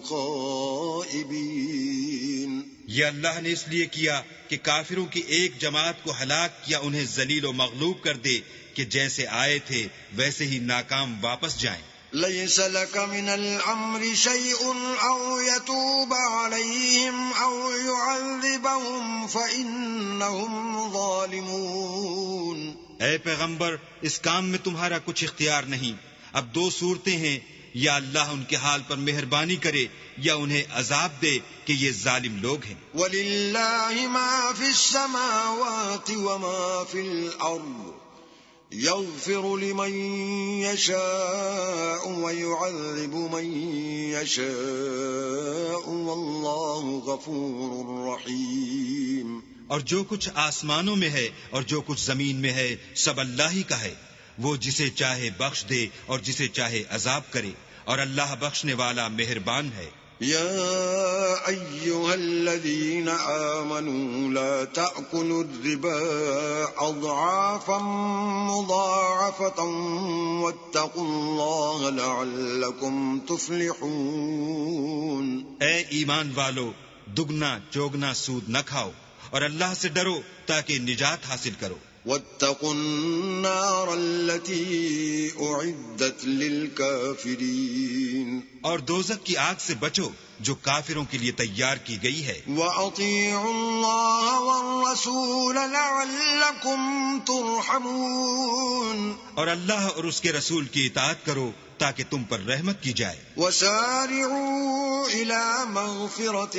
S1: خَائِبِينَ۔
S2: یہ اللہ نے اس لیے کیا کہ کافروں کی ایک جماعت کو ہلاک یا انہیں ذلیل و مغلوب کر دے کہ جیسے آئے تھے ویسے ہی ناکام واپس جائیں۔
S1: ليس لك من الأمر شيء أو يتوب عليهم أو يعذبهم فإنهم ظالمون.
S2: اے پیغمبر، اس کام میں تمہارا کچھ اختیار نہیں. اب دو صورتیں ہیں، یا اللہ ان کے حال پر مہربانی کرے یا انہیں عذاب دے کہ یہ ظالم لوگ ہیں.
S1: وَلِلَّهِ مَا فِي السَّمَاوَاتِ وَمَا فِي الْأَرْضِ يَغْفِرُ لِمَن يَشَاءُ وَيُعَذِّبُ مَن يَشَاءُ وَاللَّهُ غَفُورٌ رَّحِيمٌ.
S2: اور جو کچھ آسمانوں میں ہے اور جو کچھ زمین میں ہے سب اللہ ہی کا ہے. وہ جسے چاہے بخش دے اور جسے چاہے عذاب کرے، اور اللہ بخشنے والا مہربان ہے.
S1: يا أيها الذين آمنوا لا تأكلوا الربا أضعافا مضاعفة واتقوا الله لعلكم تفلحون.
S2: اے ایمان والو، دگنا چوگنا سود نہ کھاؤ اور اللہ سے ڈرو تاکہ نجات حاصل کرو.
S1: واتقوا النار التي أعدت للكافرين.
S2: اور دوزخ کی آگ سے بچو جو کافروں کے لیے تیار کی گئی ہے.
S1: وَأَطِيعُوا اللَّهَ وَالرَّسُولَ لَعَلَّكُمْ تُرْحَمُونَ.
S2: اور اللہ اور اس کے رسول کی اطاعت کرو تاکہ تم پر رحمت کی جائے.
S1: وَسَارِعُوا إِلَى مَغْفِرَةٍ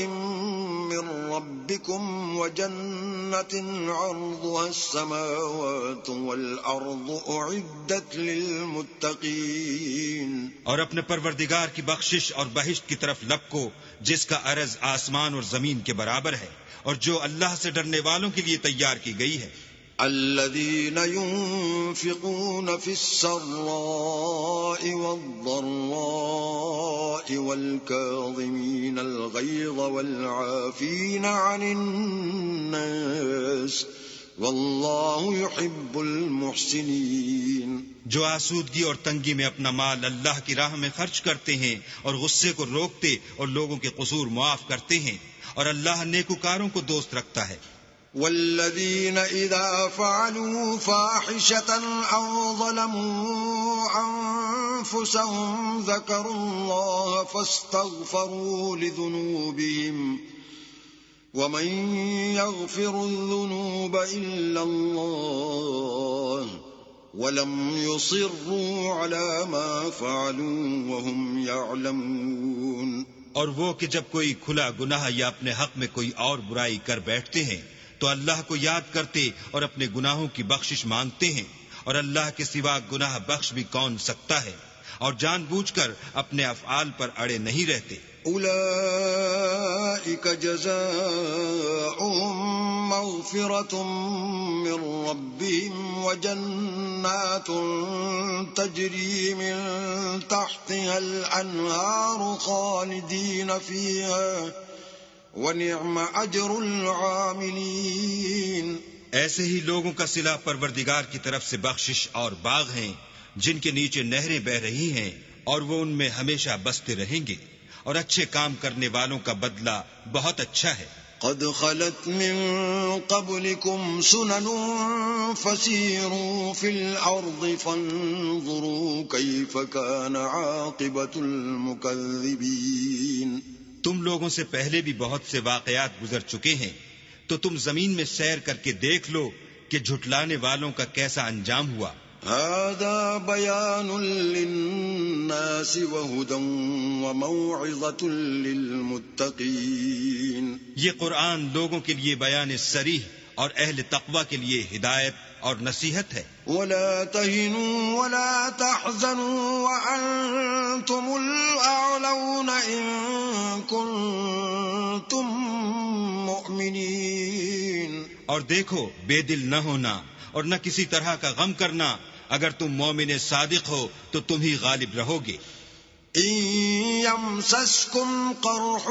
S1: مِّن رَّبِّكُمْ وَجَنَّةٍ عَرْضُهَا السَّمَاوَاتُ وَالْأَرْضُ أُعِدَّتْ لِلْمُتَّقِينَ.
S2: اور اپنے پروردگار کی بخشش اور بہشت کی طرف لپکو جس کا عرض آسمان اور زمین کے برابر ہے، اور جو اللہ سے ڈرنے والوں کے لیے تیار کی گئی ہے.
S1: الذين ينفقون في السراء والضراء والكاظمين الغيظ والعافين عن الناس والله يحب المحسنين.
S2: جو آسودگی اور تنگی میں اپنا مال اللہ کی راہ میں خرچ کرتے ہیں اور غصے کو روکتے اور لوگوں کے قصور معاف کرتے ہیں، اور اللہ نیکوکاروں کو دوست رکھتا ہے.
S1: والذين إذا فعلوا فاحشة أو ظلموا أنفسهم ذكروا الله فاستغفروا لذنوبهم ومن يغفر الذنوب إلا الله ولم يصروا على ما فعلوا وهم يعلمون.
S2: اور وہ کہ جب کوئی کھلا گناہ یا اپنے حق میں کوئی اور برائی کر بیٹھتے ہیں تو اللہ کو یاد کرتے اور اپنے گناہوں کی بخشش مانگتے ہیں، اور اللہ کے سوا گناہ بخش بھی کون سکتا ہے، اور جان بوجھ کر اپنے افعال پر اڑے نہیں رہتے.
S1: أولئك جزاؤهم مغفرة من ربهم وجنات تجري من تحتها الأنهار خالدين فيها وَنِعْمَ أَجْرُ الْعَامِلِينَ.
S2: ایسے ہی لوگوں کا صلہ پروردگار کی طرف سے بخشش اور باغ ہیں جن کے نیچے نہریں بہ رہی ہیں، اور وہ ان میں ہمیشہ بستے رہیں گے، اور اچھے کام کرنے والوں کا بدلہ بہت اچھا ہے.
S1: قد خلت من قبلكم سنن فسيروا في الأرض فانظروا كيف كان عاقبة المكذبين.
S2: تم لوگوں سے پہلے بھی بہت سے واقعات گزر چکے ہیں، تو تم زمین میں سیر کر کے دیکھ لو کہ جھٹلانے والوں کا کیسا انجام ہوا.
S1: هذا بيان للناس وهدى وموعظة للمتقين.
S2: یہ قرآن لوگوں کے لیے بیان صریح اور اہل تقوی کے لیے ہدایت اور نصیحت ہے.
S1: ولا تهنوا ولا تحزنوا وأنتم الأعلون إن كنتم مؤمنين.
S2: اور دیکھو، بے دل نہ ہونا اور نہ کسی طرح کا غم کرنا. اگر تم مومن صادق ہو تو تم ہی غالب رہو گے.
S1: إن يمسسكم قرح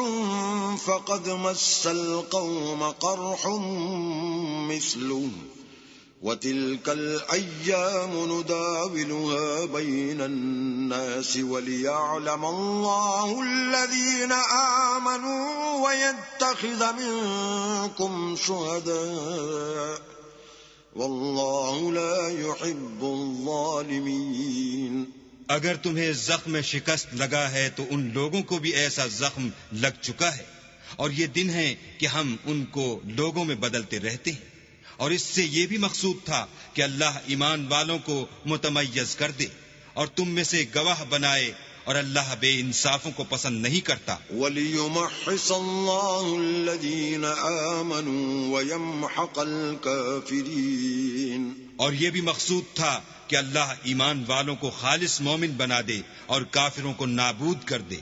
S1: فقد مس القوم قرح مثله وتلك الأيام نداولها بين الناس وليعلم الله الذين آمنوا ويتخذ منكم شهداء والله لا يحب الظالمين.
S2: اگر تمہیں زخم شکست لگا ہے تو ان لوگوں کو بھی ایسا زخم لگ چکا ہے، اور یہ دن ہے کہ ہم ان کو لوگوں میں بدلتے رہتے ہیں، اور اس سے یہ بھی مقصود تھا کہ اللہ ایمان والوں کو متمیز کر دے اور تم میں سے گواہ بنائے، اور اللہ بے انصافوں کو پسند نہیں کرتا۔
S1: وَلِيُمَحِّصَ اللَّهُ الَّذِينَ آمَنُوا وَيَمْحَقَ الْكَافِرِينَ،
S2: اور یہ بھی مقصود تھا کہ اللہ ایمان والوں کو خالص مومن بنا دے اور کافروں کو نابود کر دے۔